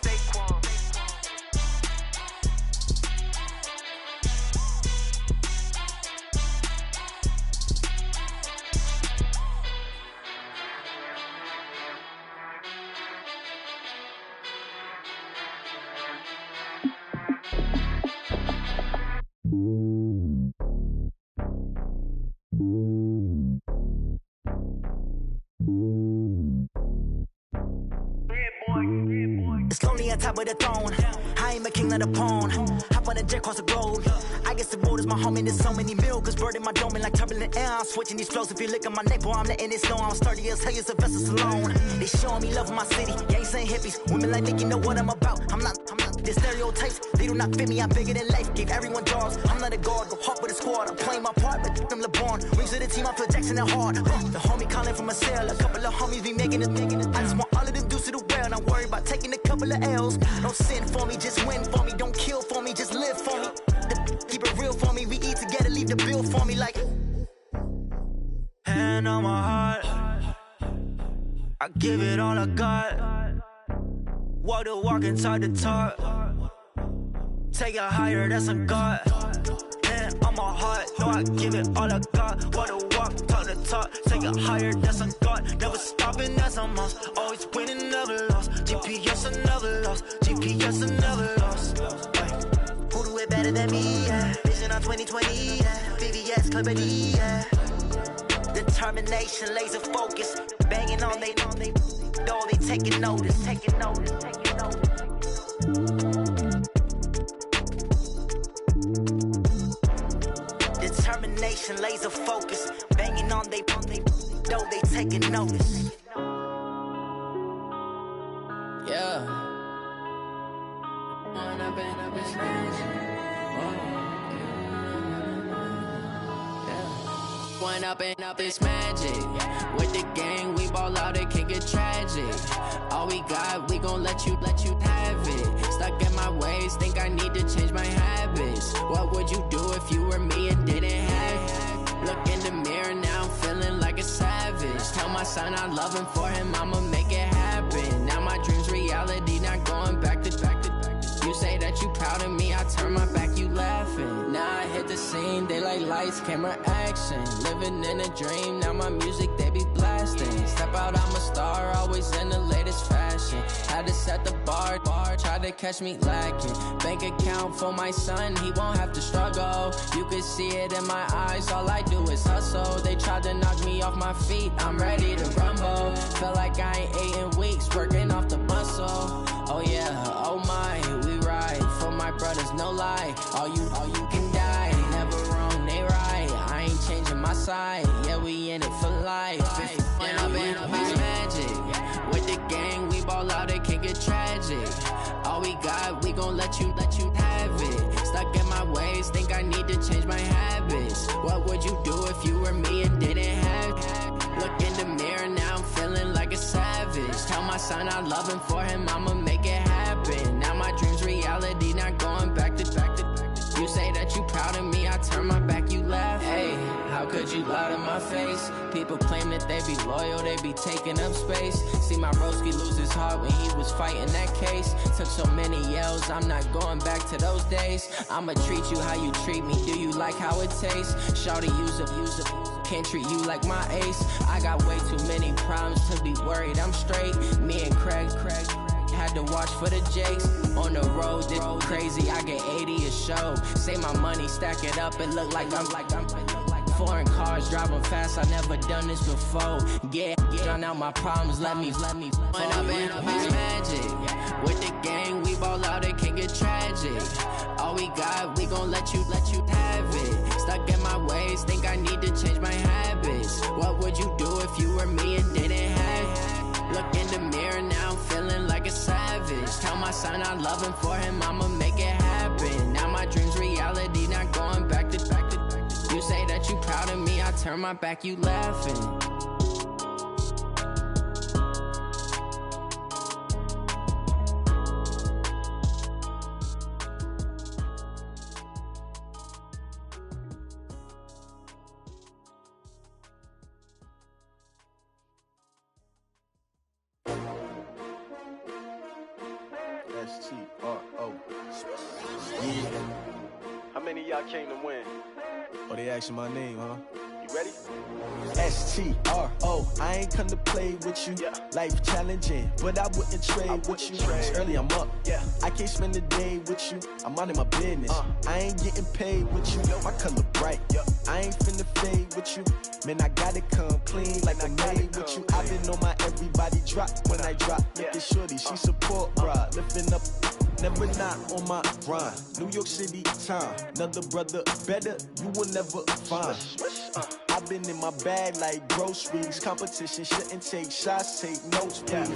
on top of the throne. I ain't a king, not a pawn. Hop on a jet across the globe. I guess the road is my home and there's so many milkers burning my dome like turbulent air. I'm switching these flows. If you look at my neck, boy, I'm letting it snow. I'm sturdy as hell, Sylvester Stallone. They showing me love in my city. Yeah, ain't saying hippies. Women like me, you know what I'm about. I'm not the stereotypes. They do not fit me. I'm bigger than life. Gave everyone jobs. I'm not a guard. Go hard with a squad. I'm playing my part, but them LeBron. Rings to the team. I feel Jackson and hard. The homie calling from a cell. A couple of homies be making it. I just want all of them dudes to the well. Not worried about taking a couple of L's. Don't sin for me, just win for me. Don't kill for me, just live for me. Keep it real for me. We eat together, leave the bill for me like. Hand on my heart, I give it all I got. Walk the walk and talk the talk. Take it higher, that's a God. Hand on my heart, no, I give it all I got. Walk the walk, talk the talk. Take it higher, that's a God. Never stopping, that's a must. Always winning, never lost. GPS, I never lost. GPS, I never lost. Who do it better than me? Yeah. Vision on 2020. Yeah. VVS, Clarity. Yeah. Determination, laser focus, banging on they though they taking notice. Determination, laser focus, banging on they though they taking notice. Yeah. One up and up is magic. With the gang, we ball out, it can get tragic. All we got, we gon' let you have it. Stuck in my ways, think I need to change my habits. What would you do if you were me and didn't have it? Look in the mirror, now I'm feeling like a savage. Tell my son I love him, for him I'ma make it happen. Now my dream's reality, not going back to. You say that you proud of me, I turn my back, you laughing. Now I hit the scene, they like lights, camera, action. Living in a dream, now my music, they be blasting. Step out, I'm a star, always in the latest fashion. Had to set the bar, try to catch me lacking. Bank account for my son, he won't have to struggle. You can see it in my eyes, all I do is hustle. They tried to knock me off my feet, I'm ready to rumble. Felt like I ain't ate in weeks, working off the muscle. Oh yeah, oh my, we ride for my brothers, no lie. All you can die, never wrong, they right. I ain't changing my side, yeah, we in it for life. When I'm in it's magic. With the gang, we ball out, it can get tragic. All we got, we gon' let you have it. Stuck in my ways, think I need to change my habits. What would you do if you were me and didn't have it? Look in the mirror, now I'm feeling like a savage. Tell my son I love him, for him I'ma make it happen. Now my dream's reality, not going back to. You say that you proud of me, I turn my back, you laugh. Hey, how could you lie to my face? People claim that they be loyal, they be taking up space. See my broski lose his heart when he was fighting that case. Took so many yells, I'm not going back to those days. I'ma treat you how you treat me, do you like how it tastes? Shawty, use up, can't treat you like my ace. I got way too many problems to be worried, I'm straight. Me and Craig had to watch for the Jakes. On the road, this crazy, I get 80 a show. Say my money, stack it up, it look like I'm foreign cars, driving fast, I never done this before. Yeah, drown out my problems, let me When I'm in it's magic. With the gang, we ball out, it can get tragic. All we got, we gon' let you have it. Stuck in my ways, think I need to change my habits. What would you do if you were me and didn't have it? Look in the mirror, now I'm feeling like a savage. Tell my son I love him, for him I'ma make it happen. Now my dream's reality, not going back to. You say that you proud of me, I turn my back, you laughing. S-T-R-O. Yeah. How many of y'all came to win? Oh, they asking my name, huh? You STRO, I ain't come to play with you. Life challenging, but I wouldn't trade with you. It's early, I'm up. I can't spend the day with you. I'm minding my business. I ain't getting paid with you. My color bright. I ain't finna fade with you. Man, I gotta come clean like I'm made with you. I've been on my everybody drop when I drop. Look at shorty, she support ride. Lifting up, never not on my grind. New York City time, another brother better, you will never find. I've been in my bag like groceries. Competition shouldn't take shots, take notes, please.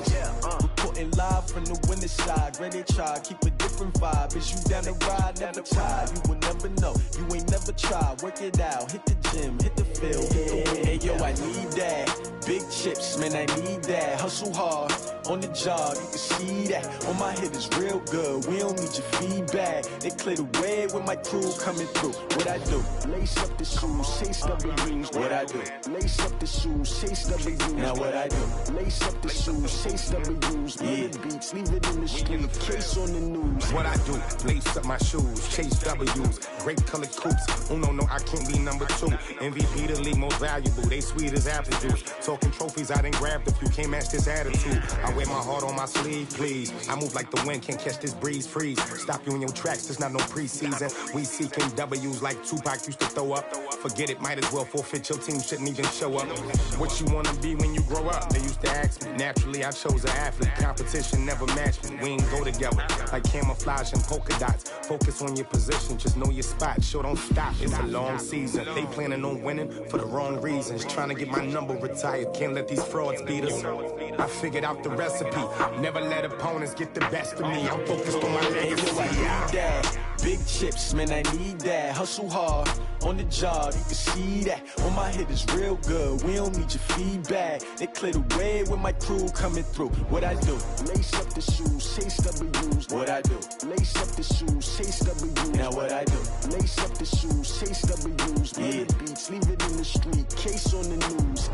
Reporting live from the winning side. Ready to try, keep a different vibe. Is you down the ride, never tired. You will never know, you ain't never tried. Work it out, hit the gym, hit the field, hit the wind. Hey yo, I need that. Big chips, man, I need that. Hustle hard, on the job, you can see that. On my head is real good, we don't need your feedback. They clear the way with my crew coming through. What I do? Lace up the shoes, chase W's. What I do? Lace up the shoes, chase W's. Now what I do? Lace up the shoes, chase W's. Yeah. Beats, leave it in the street, case on the news. What I do? Lace up my shoes, chase W's. Great colored coops. Oh no, I can't be number 2. MVP the league most valuable. They sweet as apple juice. Talking trophies, I didn't grab the few. Can't match this attitude. I wear my heart on my sleeve, please. I move like the wind, can't catch this breeze, freeze. Stop you in your tracks, there's not no preseason. We seeking W's like Tupac used to throw up. Forget it, might as well forfeit. Your team shouldn't even show up. What you wanna be when you grow up? They used to ask me. Naturally, I chose an athlete. Competition never matched me. We ain't go together like camouflage and polka dots. Focus on your position, just know your spot. Sure, don't stop. It's a long season. They planning on winning for the wrong reasons. Trying to get my number retired. Can't let these frauds beat us. I figured out the recipe. Never let opponents get the best of me. I'm focused on my legacy. Big chips, man, I need that. Hustle hard, on the job, you can see that. On my head is real good, we don't need your feedback. They clear the way with my crew coming through. What I do? Lace up the shoes, chase W's. What I do? Lace up the shoes, chase W's. Now what I do? Lace up the shoes, chase W's. Yeah. Beats, leave it in the street, case on the news.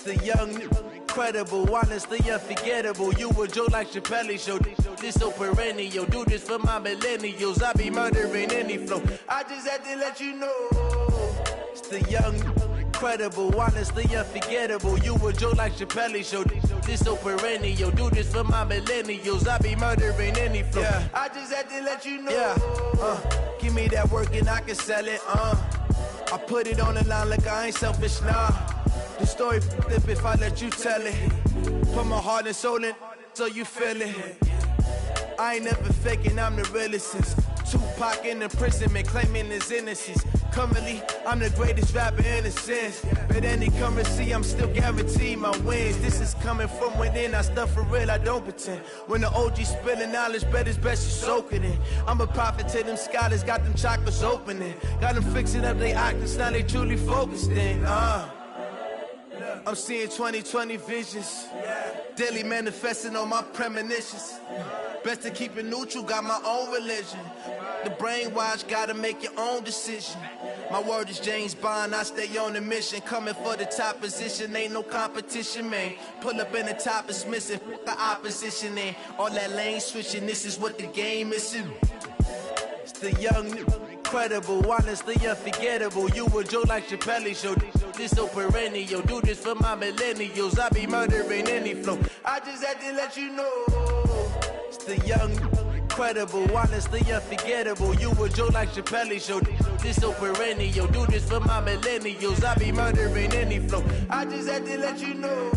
The young, incredible, honestly unforgettable. You a Joe like Chappelle show. This so perennial. Do this for my millennials. I be murdering any flow. I just had to let you know. It's the young, incredible, honestly unforgettable. You a Joe like Chappelle show. This so perennial. Do this for my millennials. I be murdering any flow. Yeah. I just had to let you know. Yeah. Give me that work and I can sell it. I put it on the line like I ain't selfish, nah. The story flip if I let you tell it. Put my heart and soul in so you feel it. I ain't never faking, I'm the realest since Tupac in imprisonment, claiming his innocence. Currently, I'm the greatest rapper in a sense. But any currency, I'm still guaranteed my wins. This is coming from within, I stuff for real, I don't pretend. When the OG spilling knowledge, bet it's best you soak it in. I'm a prophet to them scholars, got them chakras opening. Got them fixing up their octaves, now they truly focused in. I'm seeing 2020 visions, daily manifesting on my premonitions. Best to keep it neutral, got my own religion. The brainwash, gotta make your own decision. My word is James Bond, I stay on the mission. Coming for the top position, ain't no competition, man. Pull up in the top, it's missing, the opposition in. All that lane switching, this is what the game is. It's the young, incredible, honestly unforgettable. You a Joe like Chappelle show. This so perennial. Do this for my millennials. I be murdering any flow. I just had to let you know. It's the young, incredible, honestly unforgettable. You a Joe like Chappelle show. This so perennial. Do this for my millennials. I be murdering any flow. I just had to let you know.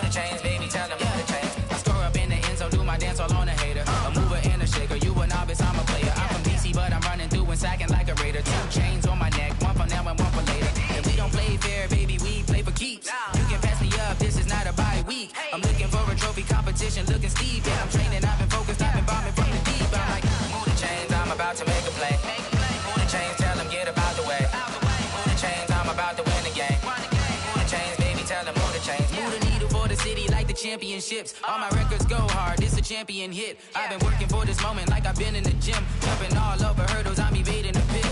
the chains, baby, tell them move the chains. I score up in the end zone, do my dance all on a hater. A mover and a shaker, you a novice, I'm a player. I'm from DC, but I'm running through and sacking like a raider. 2 chains on my neck, one for now and one for later. And we don't play fair, baby, we play for keeps. You can pass me up, this is not a bye week. I'm looking for a trophy competition, looking steep. Yeah, I'm training, I've been focused, I've been bombing from the deep. I'm like, move the chains, I'm about to make a play. Move the chains, tell them get about the way. Move the chains, I'm about to win the game. Move the chains, baby, tell them move the chains. Move the needle for the city like the championships. All my records go hard, this a champion hit. I've been working for this moment like I've been in the gym. Jumping all over hurdles, I'm evading the pit.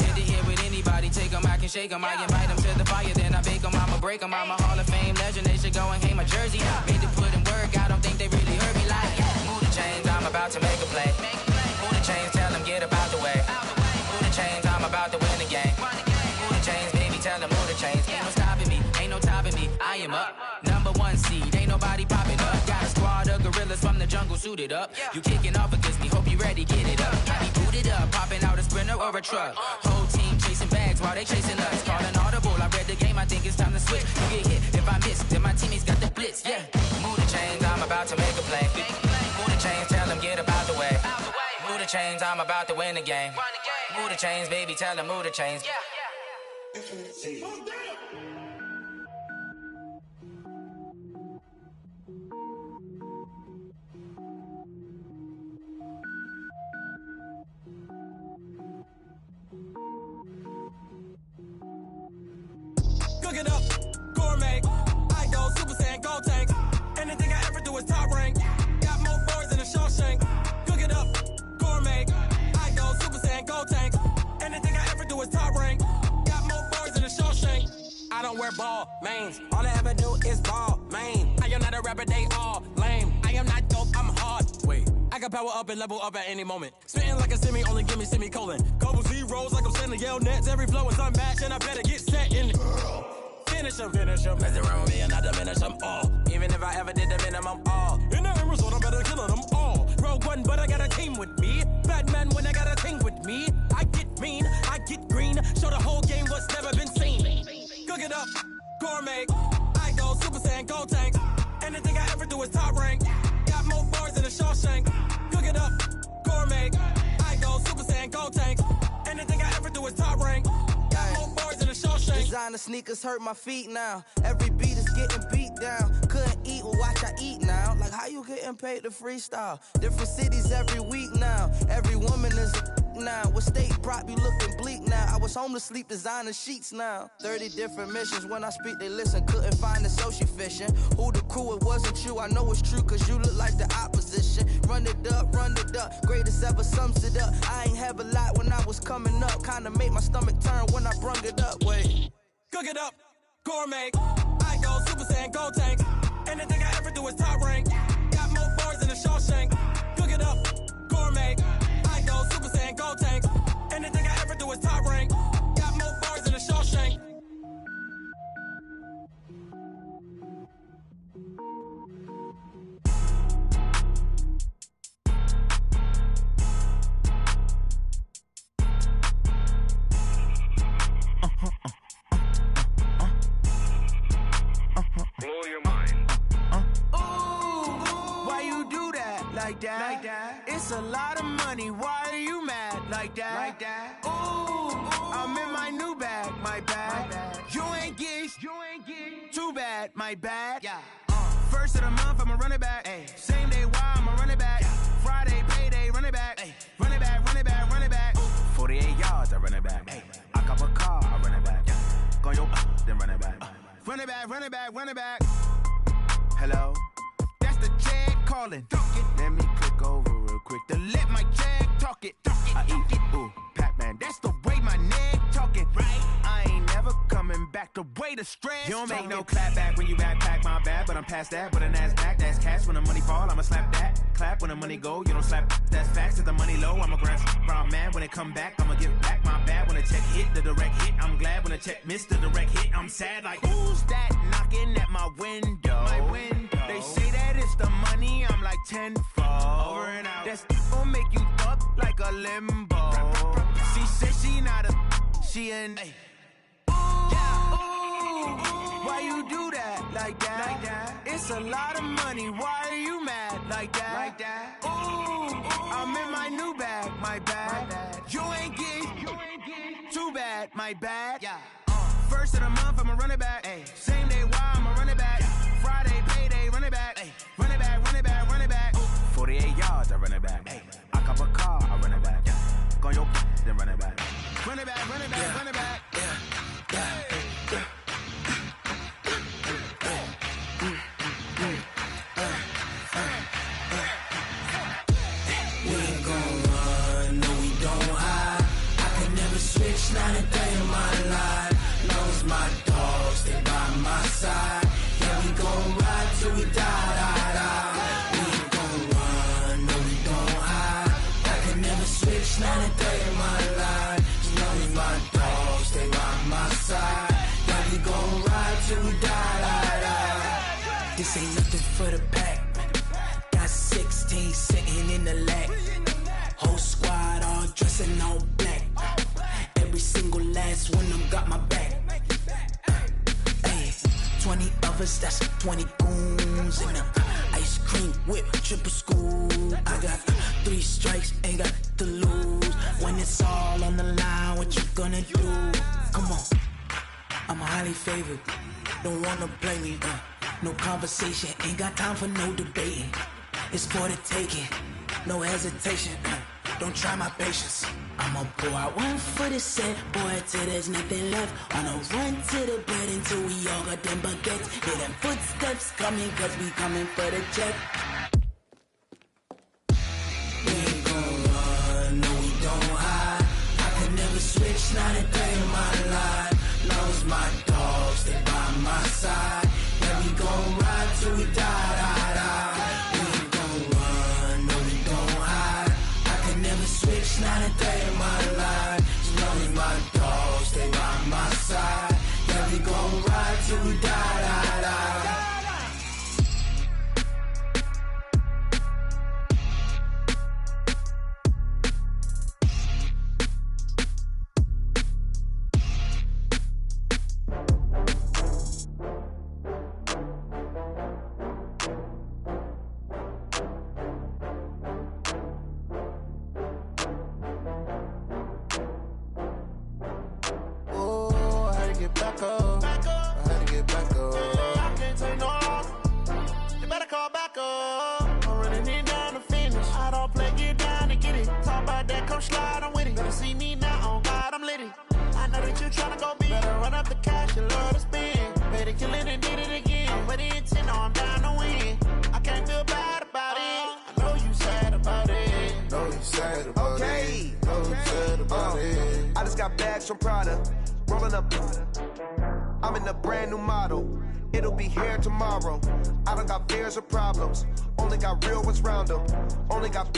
Hit to hit with anybody, take them, I can shake them. I invite them to the fire, then I bake them, I'ma break them. I'm a Hall of Fame legend, they should go and hang my jersey. Made to put in work, I don't think they really heard me like. Move the chains, I'm about to make a play. Move the chains, tell them get about the way. Move the chains, I'm about to win the game. Move the chains, baby, tell them move the chains. Ain't no stopping me, ain't no topping me, I am up. Number 1 seed, ain't nobody popping up. Got a squad of gorillas from the jungle suited up. You kicking off against me, hope you ready, get it up. I be booted up, popping out a Sprinter or a truck. Whole team chasing bags while they chasing us. Calling audible, I read the game, I think it's time to switch. You get hit, if I miss, then my teammates got the blitz, yeah. Move the chains, I'm about to make a play. Move the chains, tell them get about the way. Move the chains, I'm about to win the game. Move the chains, baby, tell them move the chains. Cook it up, gourmet. I go Super Saiyan, go tank. Anything I ever do is top rank. Got more boards than a Shawshank. Cook it up, gourmet. I go Super Saiyan, go tank. Anything I ever do is top rank. Got more boards than a Shawshank. I don't wear ball mains. All I ever do is ball main. I am not a rapper, they all lame. I am not dope, I'm hard. Wait, I can power up and level up at any moment. Spitting like a semi, only give me semicolon. Couple zeros like I'm sending yell nets. Every flow is unmatched and I better get set in it. Finish them. Mess around with me and I diminish them all. Even if I ever did the minimum all. In the end result, I'm better killing them all. Rogue One, but I got a team with me. Batman when I got a team with me. I get mean, I get green. Show the whole game what's never been seen. Cook it up, gourmet. I go Super Saiyan, go tank. Anything I ever do is top rank. Got more bars than a Shawshank. Cook it up, gourmet. I go Super Saiyan, go tank. Anything I ever do is top rank. Got more bars than a Shawshank. Designer sneakers hurt my feet now. Every beat is getting beat down. Couldn't eat, well watch I eat now. Like how you getting paid to freestyle? Different cities every week now. Every woman is a now. What state prop you looking bleak now? I was home to sleep designer sheets now. 30 different missions. When I speak they listen. Couldn't find the social fishing. Who the crew? It wasn't you. I know it's true cause you look like the opposition. Run it up. Greatest ever sums it up. I ain't have a lot when I was coming up. Kinda made my stomach turn when I brung it up. Wait. Cook it up, gourmet. I go Super Saiyan, go tank. Anything I ever do is top rank. Got more bars than a Shawshank. Cook it up, gourmet. I go Super Saiyan, go tank. Anything I ever do is top rank. Got more bars than a Shawshank. Blow your mind. Why you do that? Like that? It's a lot of money. Why are you mad? Like that? Ooh, I'm in my new bag. My bad. You ain't get too bad. My bad. Yeah. First of the month, I'ma run it back. Ay. Same day, why I'ma run it back. Yeah. Friday, payday, run it back. Ay. Run it back. 48 yards, I run it back. Ay. I cop a car, I run it back. Yeah. Go yo, then run it back. Run it back. Hello? That's the check calling. Let me click over real quick to let my check talk it. I eat it, ooh, Pac-Man. That's the way my neck talking. Right? I ain't never coming back. The way the stress. You don't make no clap back when you backpack, my bad. But I'm past that. But a NASDAQ, that's cash. When the money fall, I'ma slap that. Clap when the money go, you don't slap. That's facts. If the money low, I'ma grab brown man. When it come back, I'ma give back my bad. When the check hit, the direct hit. I'm glad when the check missed the direct hit. I'm sad like, who's that knocking at my window? They say that it's the money, I'm like tenfold. Over and out. That's gon' make you up like a limbo. She said she not a, she an. Ooh, why you do that like that? It's a lot of money, why are you mad like that? Ooh, I'm in my new bag, my bad. You ain't getting too bad, my bad. Yeah. First of the month, I'ma run it back. Ay. Same day, why I'ma run it back. Friday, payday, run it back. Ay. Run it back, run it back, run it back. 48 yards, I run it back. Ay. I cop a car, I run it back. Yeah. Go on your then run it back. Run it back, run it back, yeah. Run it back. We ain't gon' run, no we don't hide. I can never switch, not a day in my life. Knows my dogs, stay by my side. Yeah, we gon' ride till we die. We ain't gon' run, no we don't hide. I can never switch, not a day in my life. Knows my dogs, stay by my side. Yeah, we gon' ride till we die. This ain't nothing for the pack. Got 16 sitting in the lag. Whole squad all dressing all black. Every single last one of them got my back. Hey, 20 of us, that's 20 goons in them. Ice cream whip, triple scoop. I got 3 strikes, ain't got to lose. When it's all on the line, what you gonna do? Come on, I'm highly favored. Don't wanna play me, no conversation, ain't got time for no debating. It's for the taking, no hesitation. Don't try my patience. I'ma pour out one for the set, boy, till there's nothing left. Wanna run to the bed until we all got them baguettes. Hear them footsteps coming, cause we coming for the check. We ain't gon' run, no we don't hide. I can never switch, not a day in my life. Knows my dogs, stay by my side. Yeah, we gon' ride till we die. We ain't gon' run, no we don't hide. I can never switch, not a day in my life. Knows my dogs, stay by my side. Yeah, we gon' ride till we die. From Prada, rolling up. I'm in a brand new model. It'll be here tomorrow. I don't got fears or problems. Only got real ones round them. Only got.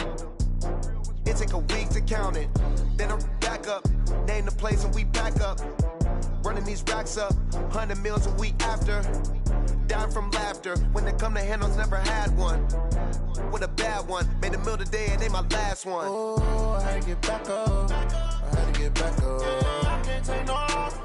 It take a week to count it. Then I'm back up. Name the place and we back up. Running these racks up. 100 meals a week after. Dying from laughter. When it come to handles, never had one. With a bad one. Made a meal today and they my last one. Oh, I had to get back up. I had to get back up. I can't take no loss.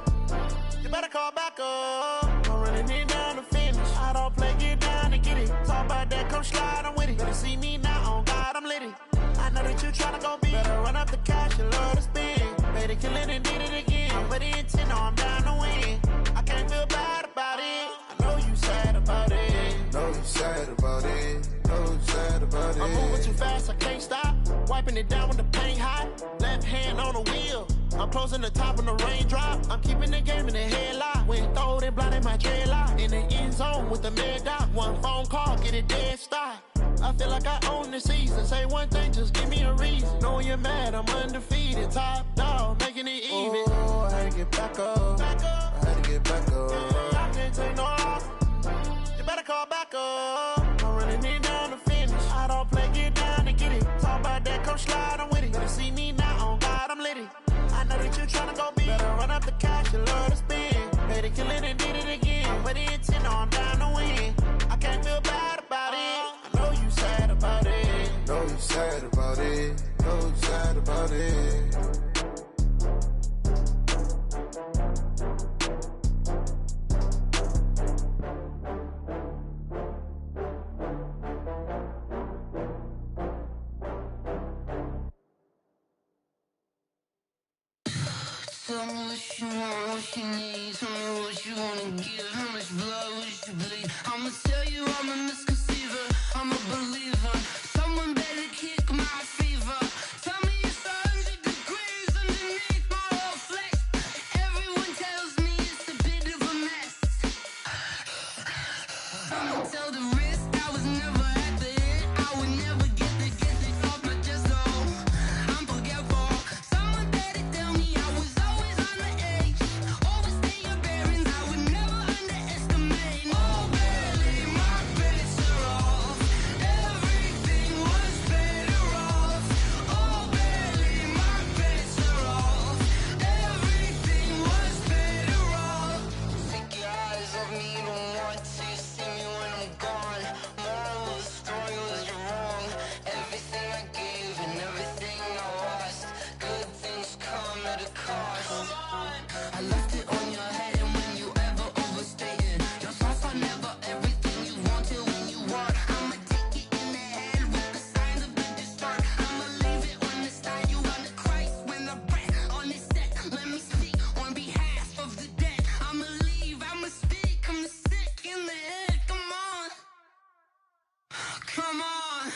You better call back up. I'm running it down to finish. I don't play, get down and get it. Talk about that, come slide, I'm with it. Better see me now, on God, I'm litty. I know that you tryna go big. Better run up the cash, you love to spend. Made a killing and did it again. I'm with the intent, no, I'm down to win. I can't feel bad about it. I know you sad about it. Know you sad about it. Know you sad about it. I'm moving too fast, I can't stop. Wiping it down with the paint hot. Left hand on the wheel. I'm closing the top on the raindrop. I'm keeping the game in the headlock. When throwed and blinded my dreadlock. In the end zone with the mad dot. One phone call, get it dead stop. I feel like I own the season. Say one thing, just give me a reason. Knowing you're mad, I'm undefeated. Top dog, making it even. Oh, I had to get back up. I had to get back up. I can't take no loss. You better call back up. I'm running it down to finish. I don't play, get down and get it. Talk about that, come slide, I'm with it. Better see me now, on God, I'm litty. I know that you tryna go big. Better run up the cash, you love to spend. Made a killing and did it again. But the intent, no, I'm down to win. I can't feel bad about it. I know you sad about it. Know you sad about it. Know you sad about it. Tell me what you want, what you need. Tell me what you wanna give. How much blood would you bleed? I'ma tell you I'm a misconceiver. I'm a believer. Someone better kick my fever. Tell me it's 100 degrees underneath my whole flesh. Everyone tells me it's a bit of a mess. I'ma tell the risk I was never at the end. I would never get the off my chest. Oh, I'm forgetful. Someone better tell me I was always on the edge. Overstay your bearings, I would never underestimate. Oh, barely, my bets are off. Everything was better off. Oh, barely, my bets are off. Everything was better off. Take your eyes off me, you don't want to see me when I'm gone. Moral of the story was you're wrong. Everything I gave and everything I lost. Good things come at a cost. I left it on your head, and when you ever overstated, your thoughts are never everything you wanted when you want. I'ma take it in the head with the signs of the distort. I'ma leave it on the side. You want the Christ when the breath on this set. Let me speak on behalf of the dead. I'ma leave, I'ma speak. I'm the sick in the head. Come on, come on.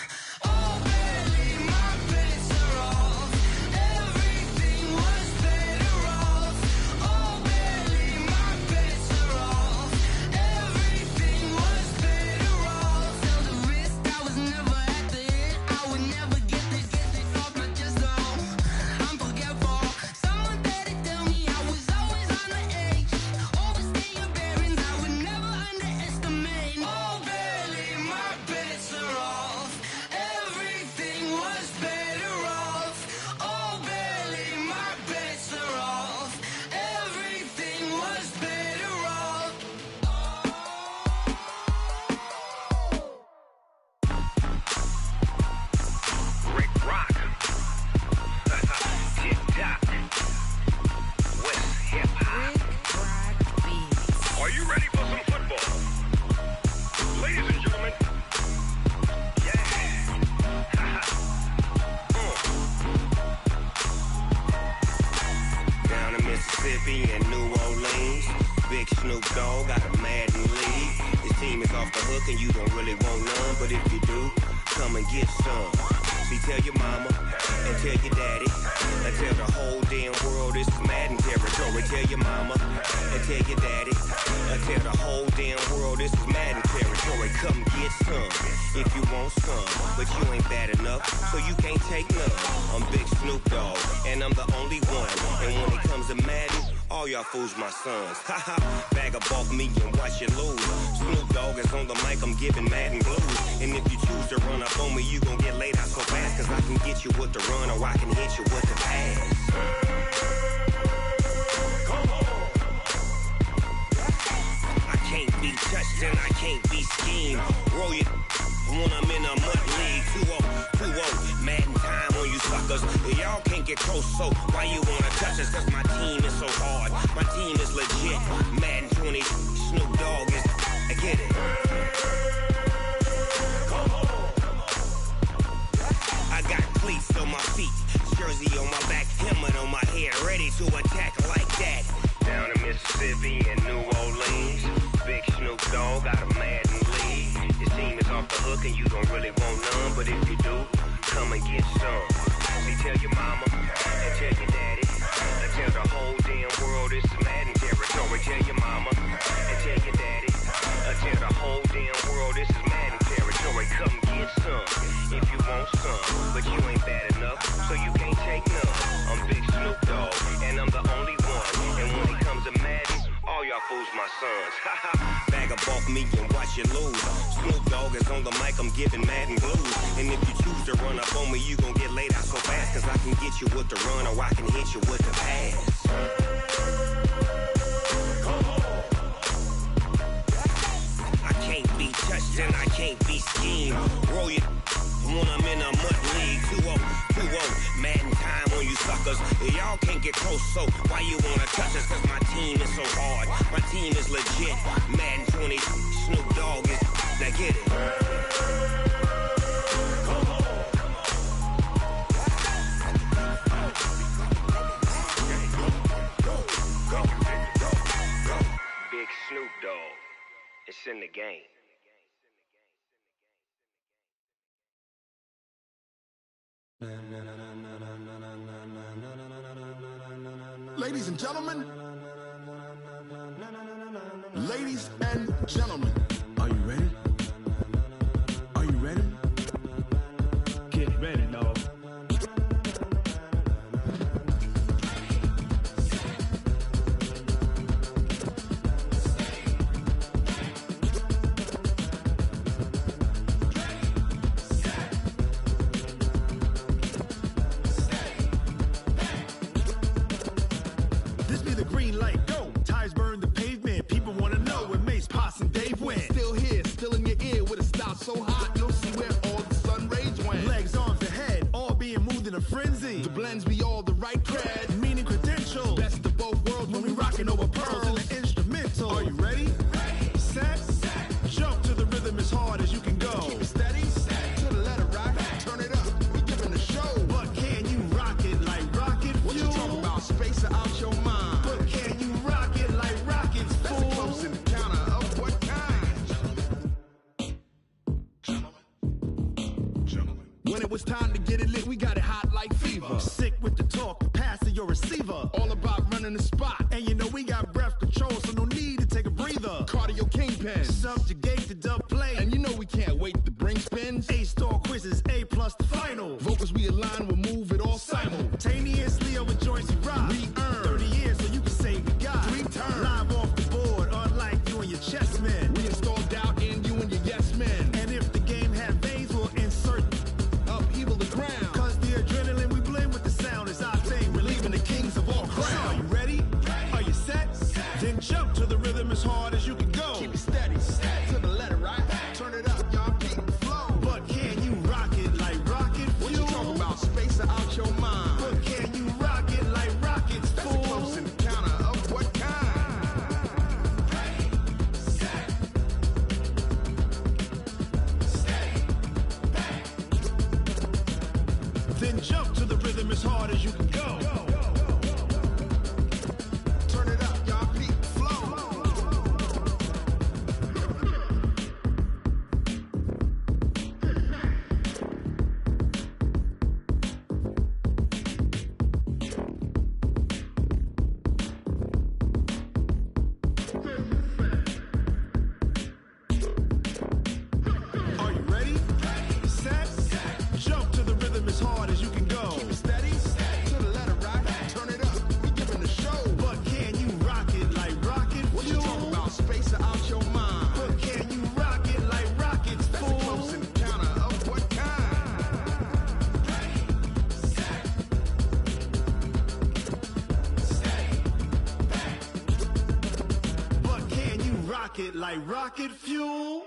Oh, barely, my bets are off. Everything was better off. Oh, barely, my bets are off. Everything was better off. Tell the risk I was never at the end. I would never get it off my chest. Oh, I'm forgetful. Someone better tell me I was always on the edge. Overstay your bearings, I would never underestimate. Oh, barely, my bets are off. Everything was better off. Oh, barely, my bets are off. Everything was better off. Rick Rock. Tip-top. West hip-hop. Are you ready for some football? Ladies and gentlemen. Yeah. Down in Mississippi and New Orleans, Big Snoop Dogg got a Madden league. His team is off the hook and you don't really want none, but if you do, come and get some. See, tell your mama and tell your daddy and tell the whole damn world this is Madden territory. Tell your mama and tell your daddy and tell the whole damn world this is Madden territory. Come get some if you want some, but you ain't bad enough, so you can't take none. I'm Big Snoop Dogg and I'm the only one. And when it comes to Madden, all y'all fools my sons. Haha, bag a bulk me and watch you lose. Snoop Dogg is on the mic, I'm giving Madden blues. And if you choose to run up on me, you gon' get laid out so fast. Cause I can get you with the run or I can hit you with the pass. I can't be touched and I can't be schemed. Roll you when I'm in a mud league. 2-0, Madden time on you suckers. Y'all can't get close, so why you wanna touch us? Cause my team is so hard, my team is legit. Madden 20, Snoop Dogg is, I get it. I got cleats on my feet, jersey on my back, helmet on my head, ready to attack like that. Down in Mississippi and New Orleans, Big Snoop Dogg got a Madden league. His team is off the hook and you don't really want none, but if you do, come and get some. See, tell your mama and tell your daddy and tell the whole damn world this is Madden territory. Tell your mama and tell your daddy and tell the whole damn world this is Madden territory. Come get some if you want some, but you ain't bad enough, so you can't take none. I'm Big Snoop Dogg and I'm the only one. And when it comes to Madden, all y'all fools my sons. Bag a bulk me and watch you lose. Snoop Dogg is on the mic, I'm giving Madden blues. And if you choose to run up on me, you gon' get laid out so fast. Cause I can get you with the run or I can hit you with the pass. I can't be touched and I can't be schemed. Roll you when I'm in a mud league. 2-0, Madden time on you suckers. Y'all can't get close, so why you wanna touch us? Cause my team is so hard, my team is legit. Madden 20, Snoop Dogg is, now get it. Ladies and gentlemen. Ladies and gentlemen. Are you ready? Are you ready? Get ready, dog. This be the green light, go. Tires burn the pavement. People want to know where Mace, Poss, and Dave went. Still here, still in your ear with a style so hot, you'll see where all the sun rays went. Legs, arms, and head, all being moved in a frenzy. The blends be all the right cred, meaning credentials. Best of both worlds when we rockin' over pearls and the instrumental. Are you ready? Set, jump to the rhythm as hard as you can go. Keep it steady, to the letter right, turn it up, we giving the show. But can you rock it like rocket fuel? What you talking about, space out your mind? But can you rock it like rockets, fool? That's a close encounter of what kind? Gentlemen. When it was time to get it lit, we got it hot like fever. Sick with the talk, pass to your receiver. All about running the spot. And you know we got breath control, so no need to take a breather. Cardio kingpin. Subjugate the dub play. And you know we can't wait to bring spins. A-star quizzes, A+ the final. Vocals we align, we'll move it all simultaneously over joints we rock. We earn 30 years so you can say we got 3 turns. Live off the board, unlike you and your chess men. We install doubt in you and your yes men. And if the game had veins, we'll insert upheaval the ground. Cause the adrenaline we blend with the sound is our thing, relieving the kings of all crowns. Are you ready? Are you set? Then jump to the rhythm as hard as you can go. Keep it steady, to the letter right. Turn it up, y'all keep it flow. But can you rock it like rocket fuel? What you talking about, space out your mind? But can you rock it like rockets, fool? That's a close encounter of what kind? Then jump to the rhythm as hard as you can go. Turn it up, y'all keep it flow. Are you ready? Set, jump to the rhythm as hard as you can go. Keep it steady, to the letter right. Turn it up, we giving the show. But can you rock it like rocket fuel? What you talking about, space out your mind? But can you rock it like rockets, That's fool? a close encounter of what kind? But can you rock it like rocket fuel?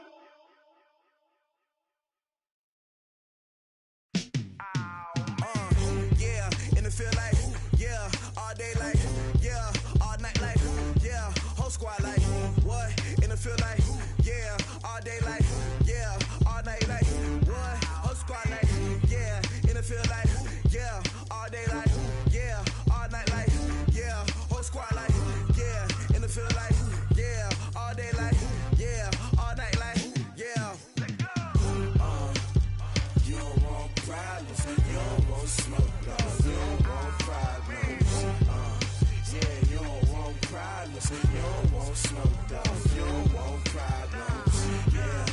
Yeah, and it feel like, yeah, all day like, yeah, all night like, yeah, whole squad like, what? And it feel like, yeah, all day like, yeah, all night like, what? Whole squad like, yeah, and it feel like, yeah, all day like, yeah, all night like, yeah, whole squad like, yeah, and it feel like, yeah, all day like, yeah, all night like, yeah. You don't want problems, you don't want smoke, dog. You don't want problems. Yeah, you don't want problems, you don't want smoke, dog. You don't want problems. Yeah,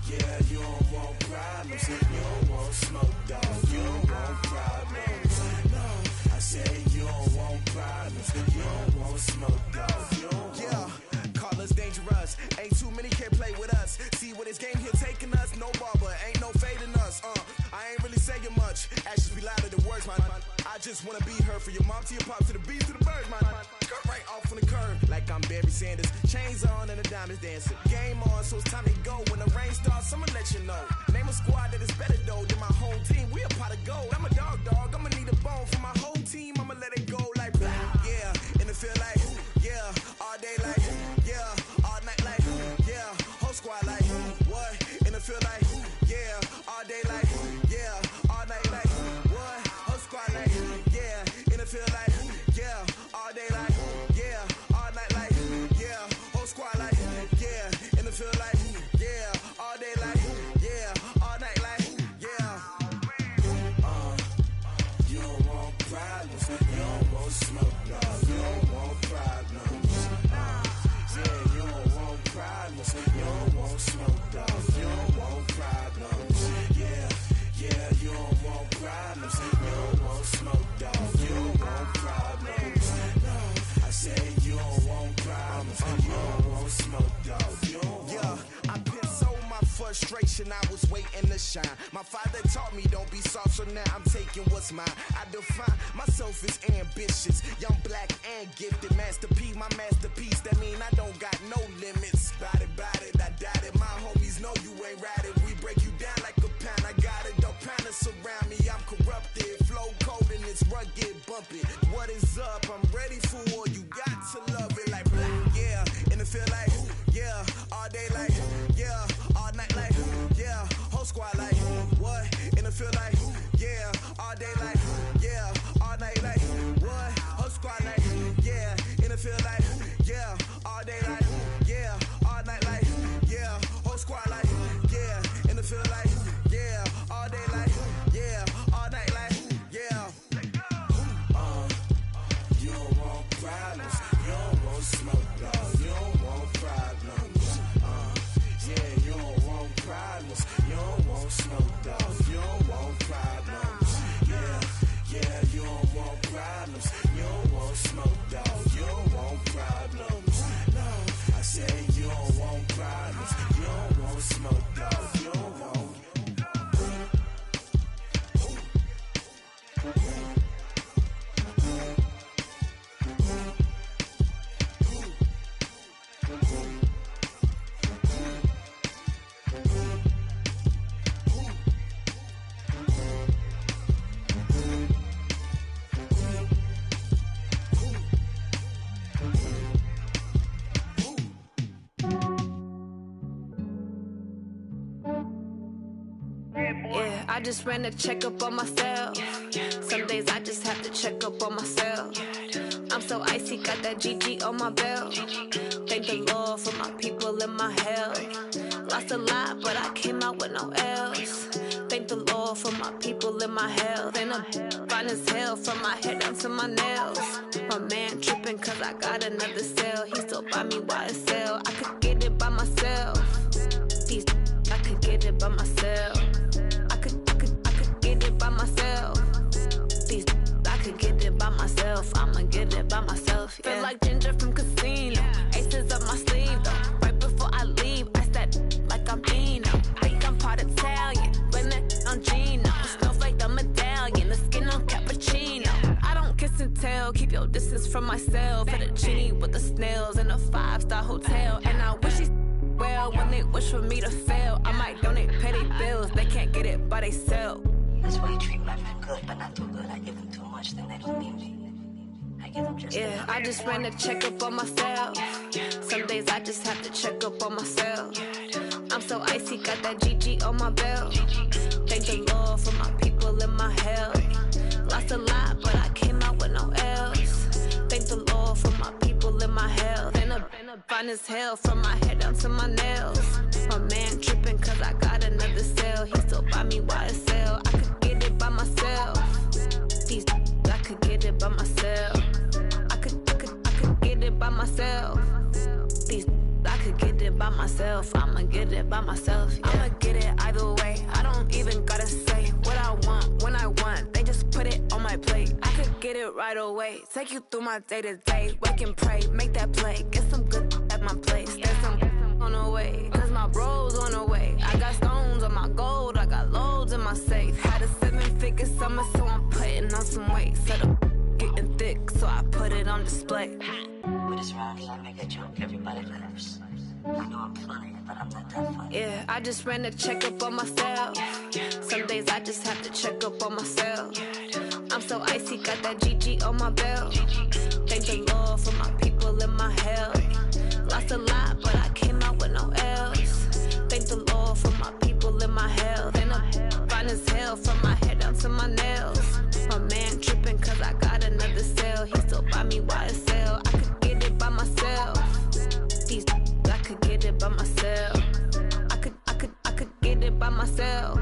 yeah, you don't want problems, you don't want smoke, dog. You don't want problems. No, I said you don't want problems, you don't want smoke, dog. You don't want. Call us dangerous. Ain't too many can play with us. See what this game here taking us. No barber, ain't no fading us. I ain't really saying much. Actions be louder than words, man. I just wanna be heard from your mom to your pop to the bees to the birds, man. Cut right off on the curve like I'm Barry Sanders. Chains on and the diamonds dancing. Game on, so it's time to go. When the rain starts, I'ma let you know. Name a squad that is better though than my whole team. We a pot of gold. I'm a dog. I'ma need a bone for my whole team. I'ma let it go like blah. Yeah, and it feel like, yeah, all day like, yeah, all night like, yeah, whole squad like, what? And it feel like, yeah, all day like, yeah, all night like, what? Whole squad like, yeah, and it feel like, yeah, all day like, yeah, all night like, yeah, whole squad like, yeah, and it feel like, yeah, all day like, yeah, all night like, frustration, I was waiting to shine. My father taught me don't be soft, so now I'm taking what's mine. I define myself as ambitious, young, black, and gifted. Master P, my masterpiece, that mean I don't got no limits. Bout it, I doubt it. My homies know you ain't ratted. We break you down like a pound. I got it, don't pound to surround me. I'm corrupted, flow cold and it's rugged, bumpy. What is up? I'm ready for war. You got to love it like yeah, and it feel like yeah, all day like yeah, all night like yeah, whole squad like what? And it feel like yeah, all day like yeah, all night like what? Whole squad like yeah, and it feel like yeah, all day like yeah, all night like yeah, whole squad like yeah, and it feel like yeah, all day like yeah, all night like yeah. You don't want problems, you don't want smoke, dog. You don't want problems. Yeah, you don't want problems, you don't want smoke, dog. You don't want problems. Yeah, you don't want problems, you don't want smoke, dog. You don't want problems. No, I said you don't want problems, you don't want smoke, dog. You don't want. Yeah, I just ran a checkup on myself. Some days I just have to check up on myself. I'm so icy, got that GG on my belt. Thank the Lord for my people in my health. Lost a lot, but I came out with no else. Thank the Lord for my people in my health. And I'm fine as hell from my head down to my nails. My man tripping cause I got another cell. He still buy me YSL. I could get it by myself. These I could get it by myself. I could get it by myself. These I could get it by myself. I'ma get it by myself. Yeah. Feel like Ginger from Casino. Aces up my sleeve though. Right before I leave, I said like I'm Dino. Think I'm part Italian. Blame it on Gino. Snowflake the medallion. The skin on cappuccino. I don't kiss and tell. Keep your distance from myself. Fettuccine with the snails in a 5-star hotel. And I wish he's well when they wish for me to fail. I might donate petty bills. They can't get it by themselves. That's why you treat my friend good, but not too good. I give them too much, then they don't need me. I give them just yeah, I just ran a checkup on myself. Some days I just have to check up on myself. I'm so icy, got that GG on my belt. Thank the Lord for my people in my health. Lost a lot, but I came out with no else. Thank the Lord for my people in my health. And I'm fine as hell from my head down to my nails. My man tripping cause I got another cell. He still buy me YSL. I could get it by myself. These I could get it by myself. I could get it by myself. These I could get it by myself. I'ma get it by myself. Yeah. I'ma get it either way. I don't even gotta say what I want when I want. They just put it on my plate. I could get it right away. Take you through my day to day. Wake and pray, make that play. Get some good at my place. There's some on the way. Cause my bro's on the way. I got stones on my gold. I got loads in my safe. Had a 7-figure summer, so I'm putting on some weight. Set up getting thick, so I put it on display. With this round, I make a joke, everybody laughs. I know I'm funny, but I'm not that funny. Yeah, I just ran a checkup on myself. Some days I just have to check up on myself. I'm so icy, got that GG on my belt. Thank the Lord for my people in my health. Lost a lot, but I came out with no else. Thank the Lord for my people in my health. And I'm fine as hell from my head down to my nails. My man tripping cause I got another cell. He still buy me YSL. I could get it by myself. These I could get it by myself. I could get it by myself.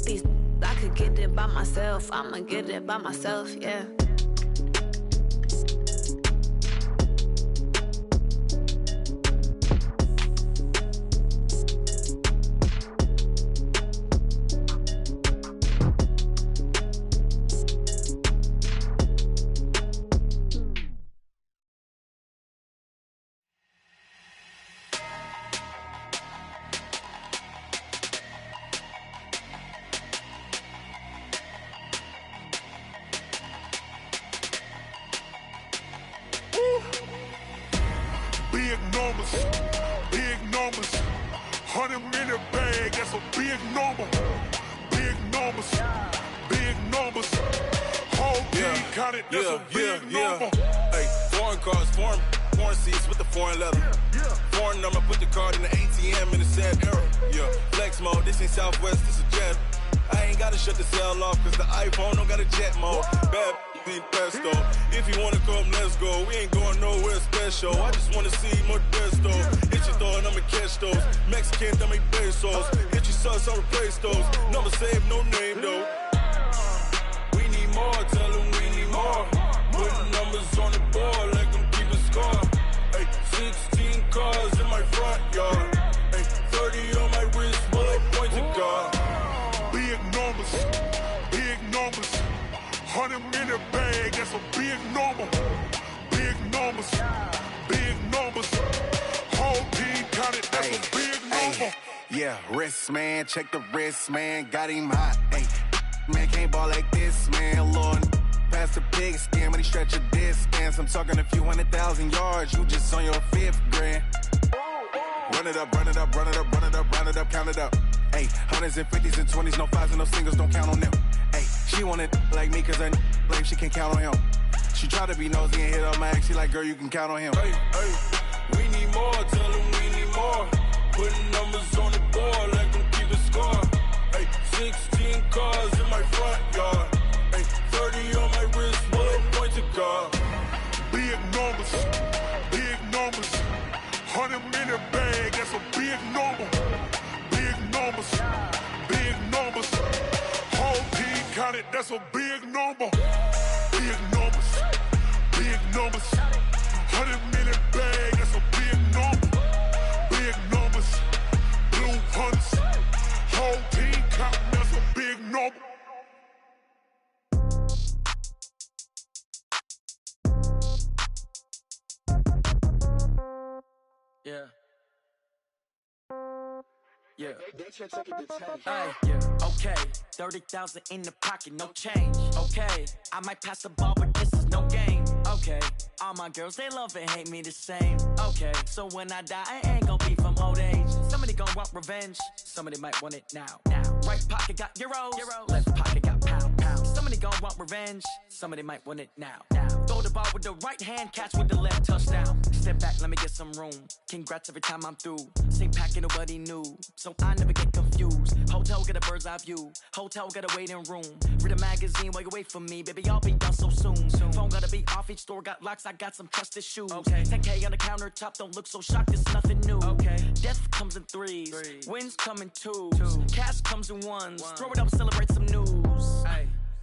These I could get it by myself. I'ma get it by myself, yeah. that's a big number. Big numbers, big numbers. Whole team counted, that's a big number. Hey, foreign cars, foreign seats with the foreign leather. Foreign number, put the card in the ATM in the sad era. Yeah, flex mode, this ain't Southwest, this is Jet. I ain't gotta shut the cell off, cause the iPhone don't got a jet mode. Bad be pesto. If you wanna come, let's go. We ain't going nowhere special. I just wanna see more Modesto. Hit your thought, I'ma catch those. Mexican, dummy pesos. Hit your sus, I'll replace those. Number saved, no name though. We need more, tell them we need more. Putting numbers on the board, let them keep a score. Hey, 16 cars in my front yard. Hey, 30 on my wrist, bullet point to God. Big numbers, big numbers. 100 in the bag, that's a big number. Big numbers, big numbers. Whole team counted, that's a big number. Yeah, wrist man, check the wrist man, got him hot. Hey, man can't ball like this, man. Lord, past the pig skin, but he stretch a distance. I'm talking a few 100,000 yards, you just on your 5th grand. Run it up, run it up, run it up, run it up, round it up, count it up. Hey, 100s and 50s and 20s, no 5s and no singles, don't count on them. Hey, she want it like me, cause her like she can count on him. She try to be nosy and hit up my ex, she like, girl, you can count on him. Hey, hey, we need more, tell them we need more. Putting numbers on the board, let them keep a score. Hey, 16 cars in my front yard. Hey, 30 on my wrist, bullet point to God. Big numbers, big numbers. 100 in the bag, that's a big number. Big numbers, big numbers. Whole team counted, that's a big number. Big numbers, big numbers. 100 in the bag, that's a big number. Big numbers, blue hunts. Whole team counting, that's a big number. Yeah. Yeah. Hey, yeah. Okay. 30,000 in the pocket, no change. Okay. I might pass the ball, but this is no game. Okay. All my girls, they love and hate me the same. Okay. So when I die, I ain't gon' be from old age. Somebody gon' want revenge. Somebody might want it now. Right pocket got euros. Left pocket got pound. Somebody gon' want revenge. Somebody might want it now. Throw the ball with the right hand, catch with the left, touchdown. Step back, let me get some room. Congrats every time I'm through. Same packet, nobody knew. So I never get confused. Hotel get a bird's eye view. Hotel get a waiting room. Read a magazine while you wait for me. Baby, I'll be done so soon. Phone gotta be off, each store got locks. I got some trusted shoes. 10K on the countertop, don't look so shocked, it's nothing new. Death comes in threes. Wins come in twos. Cash comes in ones. Throw it up, celebrate some news.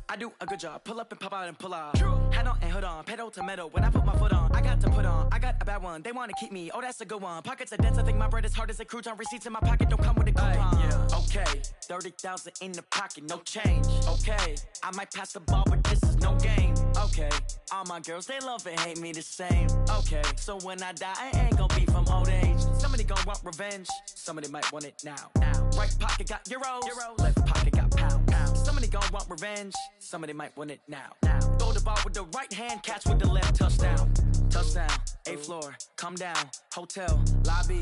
I do a good job. Pull up and pop out and pull out. Hat on and hood on. Pedal to metal. When I put my foot on, I got to put on. I got a bad one. They want to keep me. Oh, that's a good one. Pockets are dense. I think my bread is hard as a crouton. Receipts in my pocket don't come with a coupon. Okay. 30,000 in the pocket. No change. Okay. I might pass the ball, but this is no game. Okay. All my girls, they love and hate me the same. Okay. So when I die, I ain't gonna be from old age. Somebody gon' want revenge. Somebody might want it now. Right pocket got euros. Left pocket got pound. Somebody gon' want revenge. Somebody might want it now. Throw the ball with the right hand, catch with the left, touchdown. Touchdown, 8th floor, come down, hotel, lobby.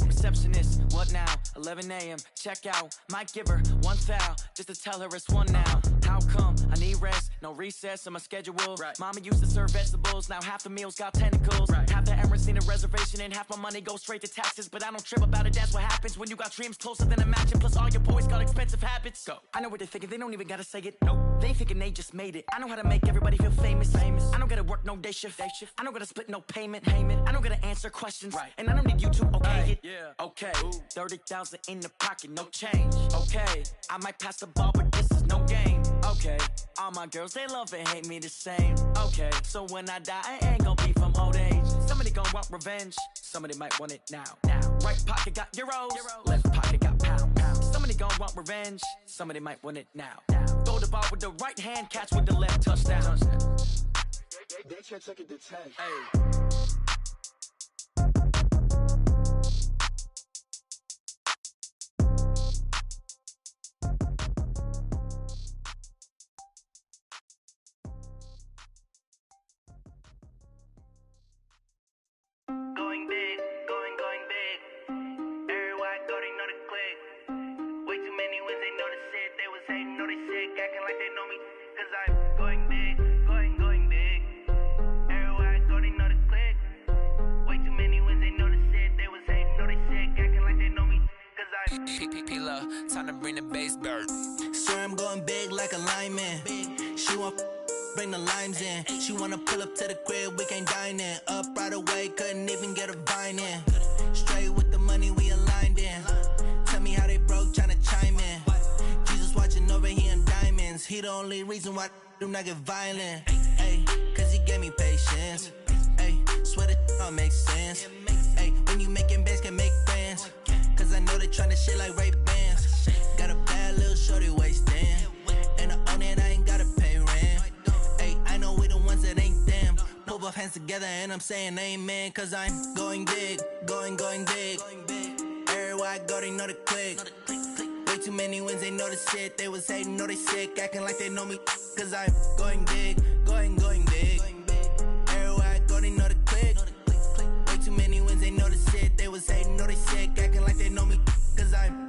Receptionist, what now? 11 a.m., check out. Might give her one foul, just to tell her it's one now. How come? I need rest, no recess in my schedule. Mama used to serve vegetables, now half the meals got tentacles. Half the Emirates need a reservation and half my money goes straight to taxes. But I don't trip about it, that's what happens when you got dreams closer than a matching. Plus all your boys got expensive habits. Go. I know what they're thinking, they don't even gotta say it. Nope. They thinking they just made it. I know how to make everybody feel famous. I don't gotta work no day shift. I don't gotta split no payment. I don't gotta answer questions. And I don't need you to okay it. Okay, 30,000 in the pocket, no change. Okay, I might pass the ball, but this is no game. Okay, all my girls, they love and hate me the same. Okay, so when I die, I ain't gonna be from old age. Somebody gon' want revenge. Somebody might want it now. Right pocket got euros. Left pocket got pound. Somebody gon' want revenge. Somebody might want it now. Throw the ball with the right hand, catch with the left, touchdown. They can't take it to 10. Going big, going big. Everywhere I go, they know the clip. P-P-P-P-P-Love, time to bring the bass bird. Swear I'm going big like a lineman. She want bring the limes in. She wanna pull up to the crib, we can't dine in. Up right away, couldn't even get a vine in. Straight with the money, we aligned in. Tell me how they broke, tryna chime in. Jesus watching over here in diamonds. He the only reason why I do not get violent. Ay, cause he gave me patience. Ay, swear that all makes sense. Ay, when you making bands, can make friends. Cause I know they tryna shit like Ray-Bans. Got a bad little shorty wasting. And I own it, I ain't gotta pay rent. Ay, I know we the ones that ain't them. Pull both hands together and I'm saying amen. Cause I'm going big, going big. Everywhere I go, they know the click. Way too many wins, they know the shit. They was hating, know they sick, acting like they know me. Cause I'm going big, going big. Everywhere I go, they know the click. Way too many wins, they know the shit. They was hating, know they sick, acting like they know me. Cause I'm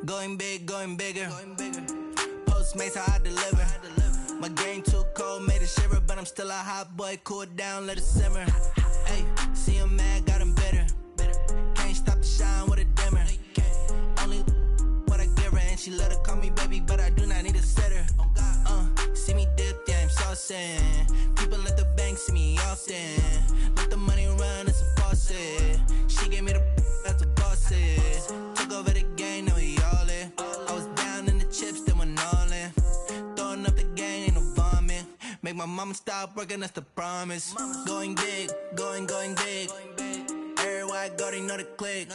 going big, going bigger. Postmates, how I deliver. My game too cold, made it shiver. But I'm still a hot boy, cool it down, let it simmer. Hey, see him mad, got him bitter. Can't stop the shine with a dimmer. Only what I give her, and she let her call me baby, but I do not need a sitter. See me dip, yeah, I'm saucing. People at the bank see me often. Let the money run, it's a faucet. She gave me the that's a bosses. Took over the game, now we all in. I was down in the chips, then went all in. Throwing up the game, ain't no vomit. Make my mama stop working, that's the promise. Going big, going big. Everywhere I go, they know the click.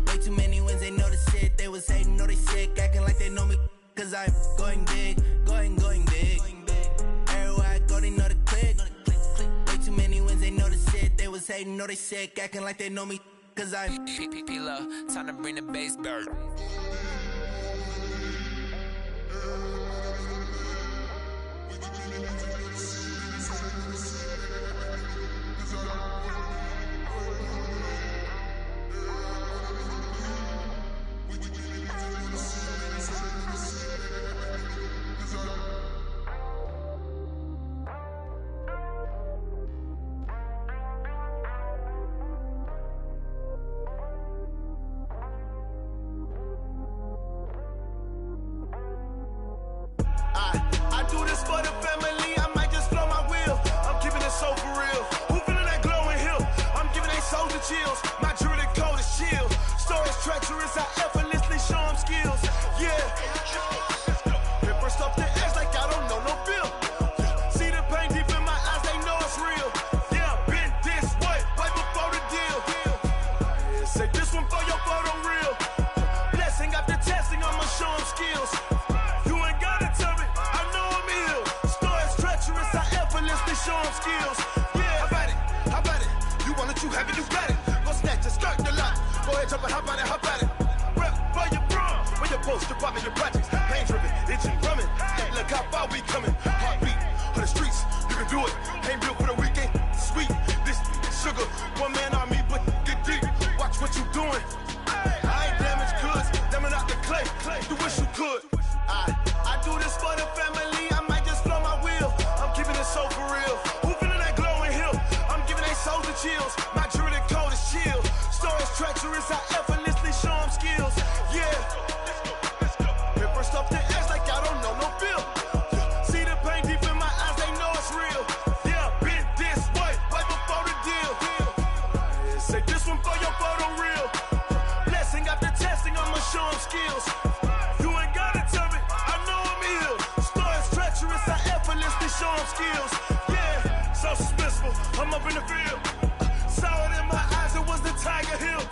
Way too many wins, they know the shit. They was hating, know they sick, acting like they know me. Cause I'm going big, going big. Everywhere I go, they know the click. Way too many wins, they know the shit. They was hating, know they sick, acting like they know me. Cause I'm P-P-P-Love, time to bring the bass bird. Chills. My jewelry code is chill. Stories treacherous, I effortlessly show them skills. Yeah. Paper stuff to edge like I don't know no bill. See the pain deep in my eyes, they know it's real. Yeah, been this way, way before the deal. Say this one for your photo real. Blessing after testing, I'ma show them skills. You ain't gotta tell me, I know I'm ill. Stories treacherous, I effortlessly show them skills. Yeah, how about it? How about it? You want it, you have it, you got it. Go snatch it, start the lot. Go ahead, jump it, hop on it, hop on it. Rep for your bro, for your poster, popping your projects. Pain driven, itching, drumming. Look how far we coming. Heartbeat on the streets, you can do it. Ain't built for the weekend, sweet. This sugar, one man army, but get deep. Watch what you doing. I ain't damaged goods, damn out the clay. You wish you could. I do this for the family. I might just blow my wheel. I'm keeping it so for real. Who feeling that glowing hill? I'm giving they souls the chills. My jewelry code is chill. Stories treacherous, I effortlessly show them skills. Yeah. Paper stuff to edge like I don't know no bill. See the pain deep in my eyes, they know it's real. Yeah, been this way, way before the deal. Say this one for your photo real. Blessing after testing, I'ma show them skills. You ain't gotta tell me, I know I'm ill. Stories treacherous, I effortlessly show them skills. Yeah, so suspenseful, I'm up in the field. Saw it in my eyes, it was the Tiger Hill.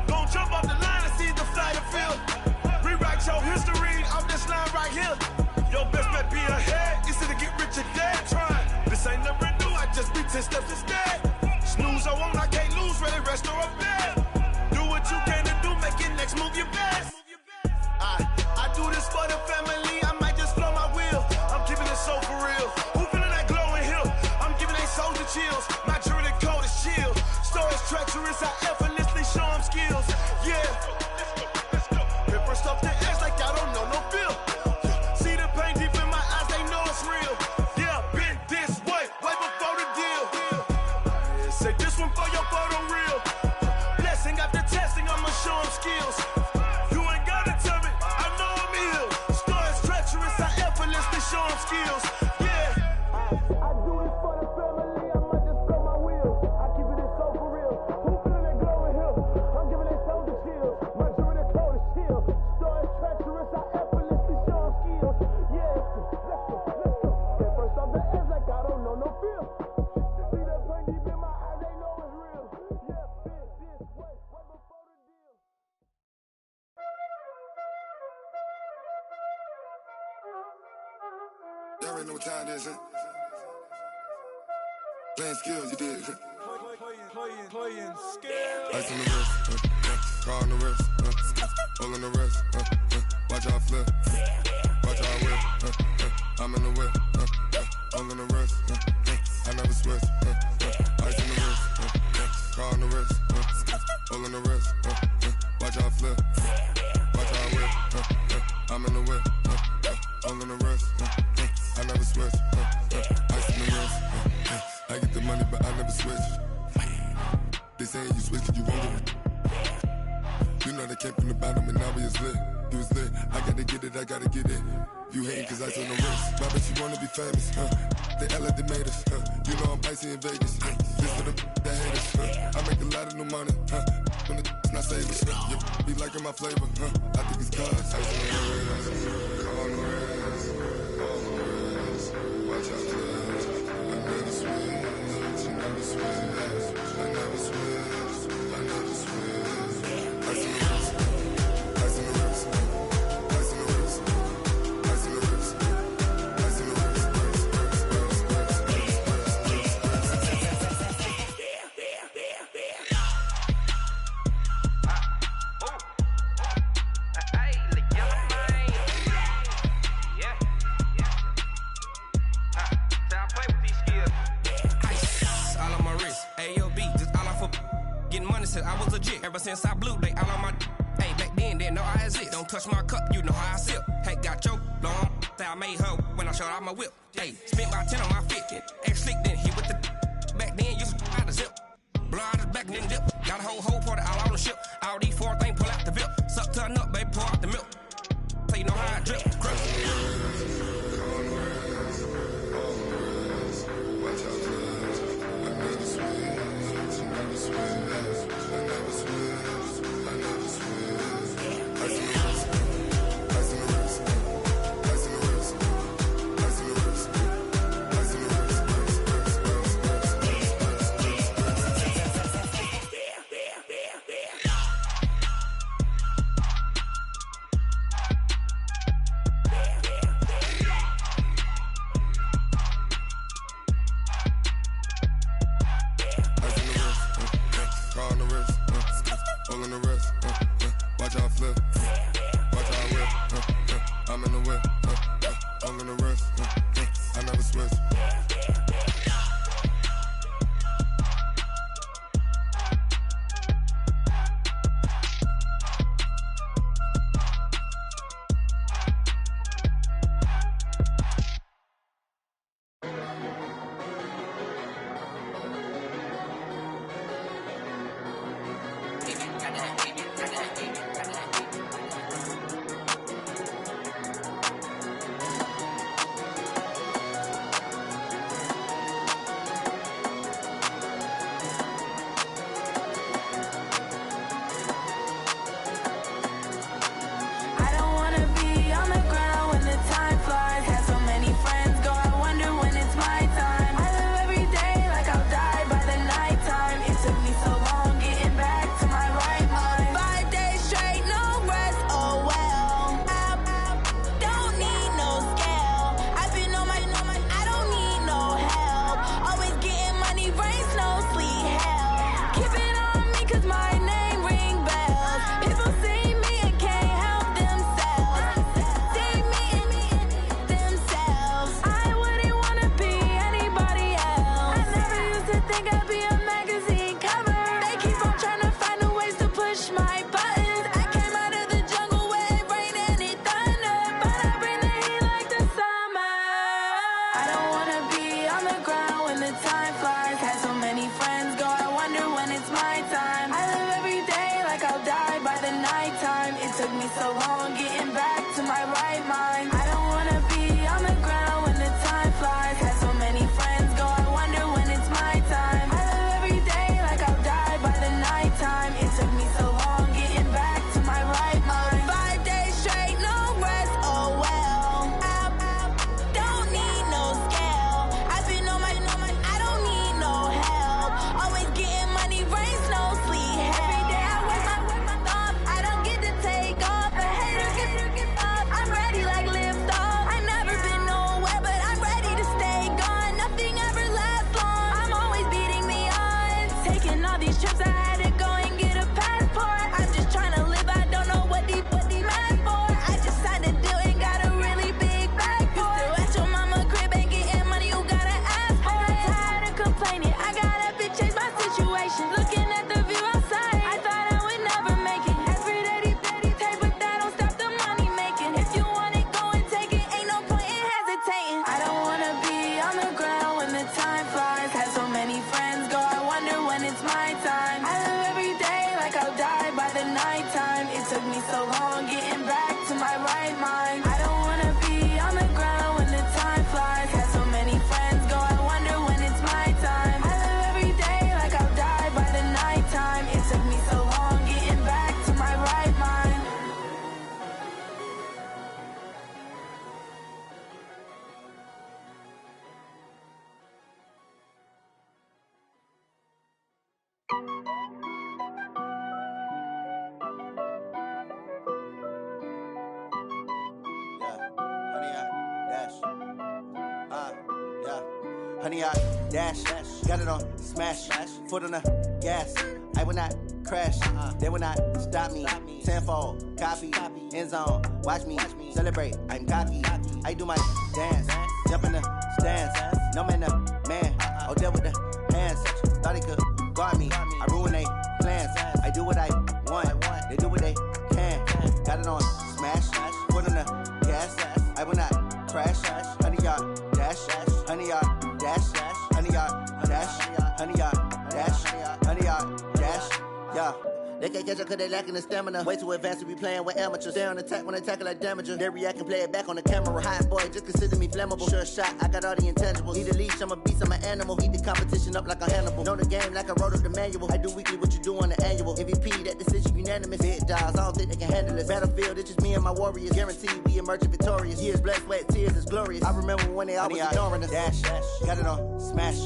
Gon' jump off the line and see the flyer field. Rewrite your history off this line right here. Your best bet be ahead, easy to get rich or dead trying. This ain't never new, I just be 10 steps instead. Snooze or won't, I can't lose, ready, rest or a bed. Do what you can to do, make it next move your best. I do this for the family, I might just blow my wheel. I'm keeping it so for real. Who feeling that glowing hill? I'm giving they souls the chills. My jewelry code is chill. Stories treacherous, I effortlessly show them skills. Yeah. Paper stuff to edge like I don't know no bill. See the pain deep in my eyes, they know it's real. Yeah, been this way, way before the deal. Say this one for your photo real. know what time it is, huh? Playing skills, you did. Playing skills. Ice on the wrist, car on the wrist, all on the wrist, watch out flip, watch out whip, I'm in the whip, all on the wrist, I never switch, ice on the wrist, car on the wrist, all on the wrist, watch out flip, watch out whip, I'm in the whip, all on the wrist, I never switch, ice on the wrist, I get the money but I never switch. They saying you switch cause you won't get it. You know they came from the bottom and now we is lit. You was lit, I gotta get it, I gotta get it. You hating cause ice on the wrist. Why bet you wanna be famous, They act like they made us, You know I'm icy in Vegas, This for the that hate us, I make a lot of new money, When the not savers, You be liking my flavor, I think it's cause ice on the wrist, car on the wrist, all on the wrist. Watch out, cuz I never switch, you never switch. I never switch, I never switch. Ice in the wrist, ice in the wrist, ice in the wrist, ice in the wrist, ice in the wrist, I was legit. Ever since I blew, they all on my hey, back then, didn't know I exist. Don't touch my cup, you know how I sip. Hey, got choked, long. Say I made her when I showed out my whip. Hey, spent about 10 on my fit. Ex-slick, then hit with the back then, used to out the zip. Blow out his back, then dip. Got a whole party all on the ship. All these 4 things, pull out the VIP. Suck, turn up, baby, pour out the milk. So you know how I drip. Crush. Watch out, cuz I never switch, you never switch. Every day I waste my thoughts. I don't get to take off. The haters nighttime. It took me so long getting back to my right mind. I don't wanna be on the ground when the time flies. Had so many friends go, I wonder when it's my time. I live every day like I'll die by the nighttime. It took me so long getting back to my right mind. Honey, I dash, got it on smash, foot on the gas. I will not crash, they will not stop me. Tenfold, copy, end zone, watch me celebrate. I'm cocky, I do my dance, jump in the stands. No man, the man, oh, deal with the hands. Thought he could guard me, I ruin they plans. I do what I want, they do what they can. Got it on smash, foot on the gas. I will not crash, honey, y'all dash, honey, y'all dash, honey, y'all dash, honey, y'all dash, honey, y'all dash, yeah. They can't catch up cause they lacking the stamina. Way too advanced to be playing with amateurs. Stay on attack when I tackle like damager. They react and play it back on the camera. Hot boy, just consider me flammable. Sure shot, I got all the intangibles. Need a leash, I'm a beast, I'm an animal. Eat the competition up like a Hannibal. Know the game like I wrote up the manual. I do weekly what you do on the annual. MVP, that decision unanimous. Big dials, I don't think they can handle this. Battlefield, it's just me and my warriors. Guaranteed we emerging victorious. Years, blood, sweat, tears, it's glorious. I remember when they always ignoring us. Dash, got it on smash,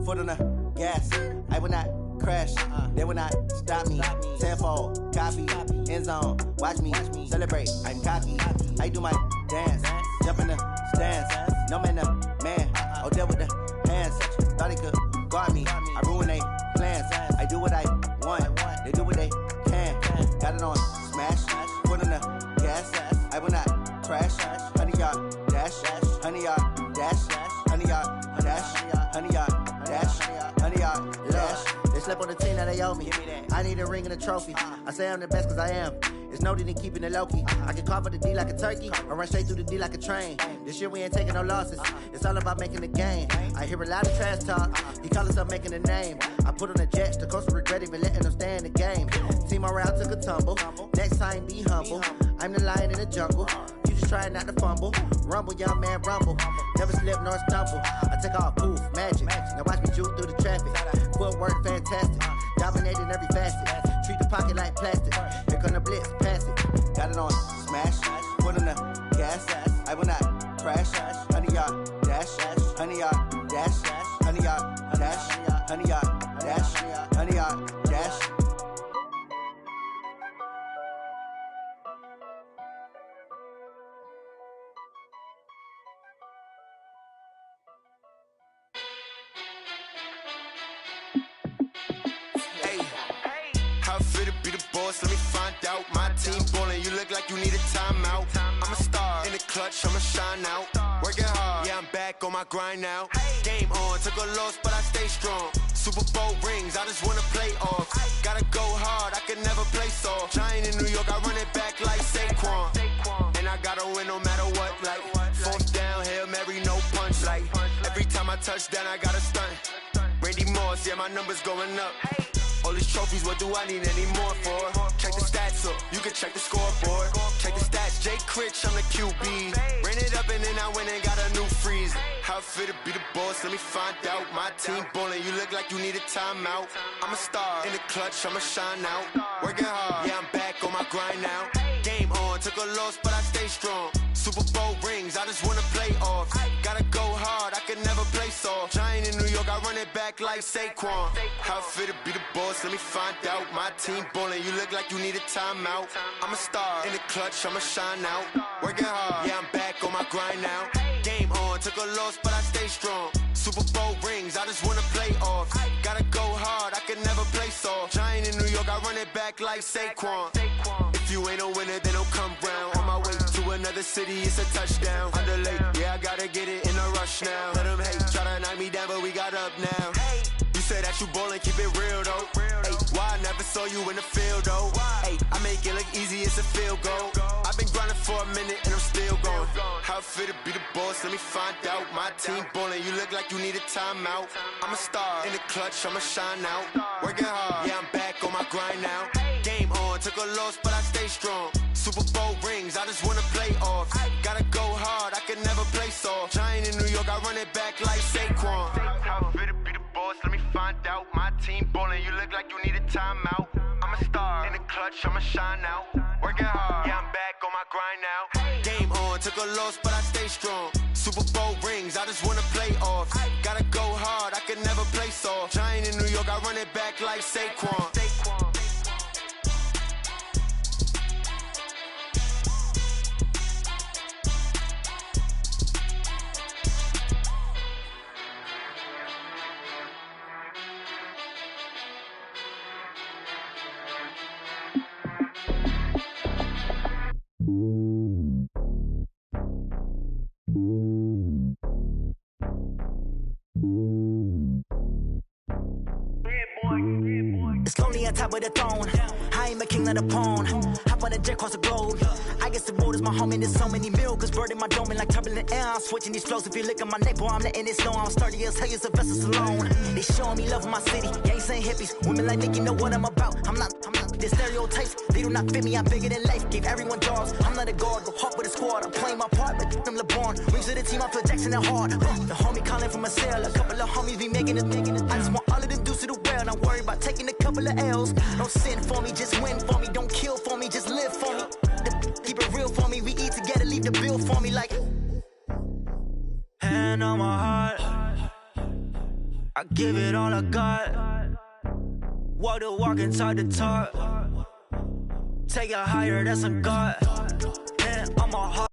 foot on the gas. I will not crash, they will not stop me. Tenfold, copy, end zone, watch me celebrate. I'm cocky, I do my dance, jump in the stands. No man, the man, oh, deal with the hands. Thought he could guard me, I ruin they plans. I do what I want, they do what they can. Got it on smash, foot on the gas. I will not crash, honey, y'all dash, honey, y'all dash, honey, y'all dash, honey, y'all dash, honey, y'all dash. They slept on the team that they owe me. I need a ring and a trophy. I say I'm the best cause I am. It's no need in keeping it low-key. I can carve up the D like a turkey or run straight through the D like a train. This year we ain't taking no losses. It's all about making the game. I hear a lot of trash talk. He call himself making a name. I put on the Jets. The coach will regret even letting them stay in the game. Team morale took a tumble. Next time be humble. I'm the lion in the jungle. You just trying not to fumble. Rumble, young man, rumble. Never slip nor stumble. I take off, poof, magic. Now watch me juke through the traffic. Footwork fantastic. Dominating every facet. Treat the pocket like plastic. Here come the blitz, pass it. Got it on smash, foot on the gas. I will not crash, honey, y'all dash, honey, y'all dash, honey, y'all dash, honey, y'all dash, honey, y'all dash. Let me find out. My team ballin', you look like you need a timeout. I'm a star in the clutch, I'ma shine out. Working hard, yeah, I'm back on my grind now. Game on, took a loss, but I stay strong. Super Bowl rings, I just wanna play off. Gotta go hard, I can never play soft. Giant in New York, I run it back like Saquon. And I gotta win no matter what, like fourth down, Hail Mary, no punch. Like every time I touch down, I gotta stunt. Randy Moss, yeah, my numbers going up. All these trophies, what do I need any more for? Check the stats up, you can check the scoreboard. Check the stats, Jake Critch, I'm the QB. Ran it up and then I went and got a new freeze. How it fit to be the boss, let me find out. My team ballin', you look like you need a timeout. I'm a star in the clutch, I'ma shine out. Working hard, yeah, I'm back on my grind now. Game on, took a loss, but I stay strong. Super Bowl rings, I just wanna play off. Gotta go hard, I can never play soft. Giant in New York, I run it back like Saquon. How it fit to be the boss, let me find out. My team ballin', you look like you need a timeout. I'm a star in the clutch, I'ma shine out. Working hard, yeah, I'm back on my grind now. Game on, took a loss, but I stay strong. Super Bowl rings, I just wanna play off. Gotta go hard, I can never play soft. Giant in New York, I run it back like Saquon. If you ain't a winner, then don't come round. On my way to another city, it's a touchdown. Underlay, yeah, I gotta get it in a rush now. Let them hate, try to knock me down, but we got up now. You say that you ballin', keep it real though. Hey, why I never saw you in the field though? Hey, I make it look easy, it's a field goal. I've been grinding for a minute and I'm still going. How it fit to be the boss, let me find out. My team ballin', you look like you need a timeout. I'm a star in the clutch, I'ma shine out. Working hard, yeah, I'm back on my grind now. Game on, took a a loss, but I stay strong. Super Bowl rings, I just wanna play off. Gotta go hard, I can never play soft. Giant in New York, I run it back like Saquon. How fit to be the boss, let me find out. My team ballin', you look like you need a timeout. I'm a star, in the clutch, I'ma shine out. Working hard, yeah, I'm back on my grind now. Game on, took a loss, but I stay strong. Super Bowl rings, I just wanna play off. Gotta go hard, I can never play soft. Giant in New York, I run it back like Saquon. It's lonely on top of the throne. I ain't a king of the pawn. Hop on a jet across the globe. I guess the road is my home and there's so many miracles. Bird in my dome and like turbulent air. I'm switching these flows. If you look at my neck, boy, I'm letting it slow. I'm sturdy as hell as a vessel alone. They showing me love in my city. Gangsta hippies. Women like Nicki know what I'm about. I'm not. The stereotypes, they do not fit me. I'm bigger than life. Gave everyone jobs. I'm not a guard. Go hard with a squad. I'm playing my part, but I'm LeBron. Rings to the team. I feel Jackson and hard. The homie calling from a cell. A couple of homies be making it. I just want all of them dudes to the well. Not worry about taking a couple of L's. Don't sin for me, just win for me. Don't kill for me, just live for me. Keep it real for me. We eat together, leave the bill for me like. Hand on my heart, I give it all I got. Walk the walk and talk the talk. Take it higher, that's a God. Hand on my heart.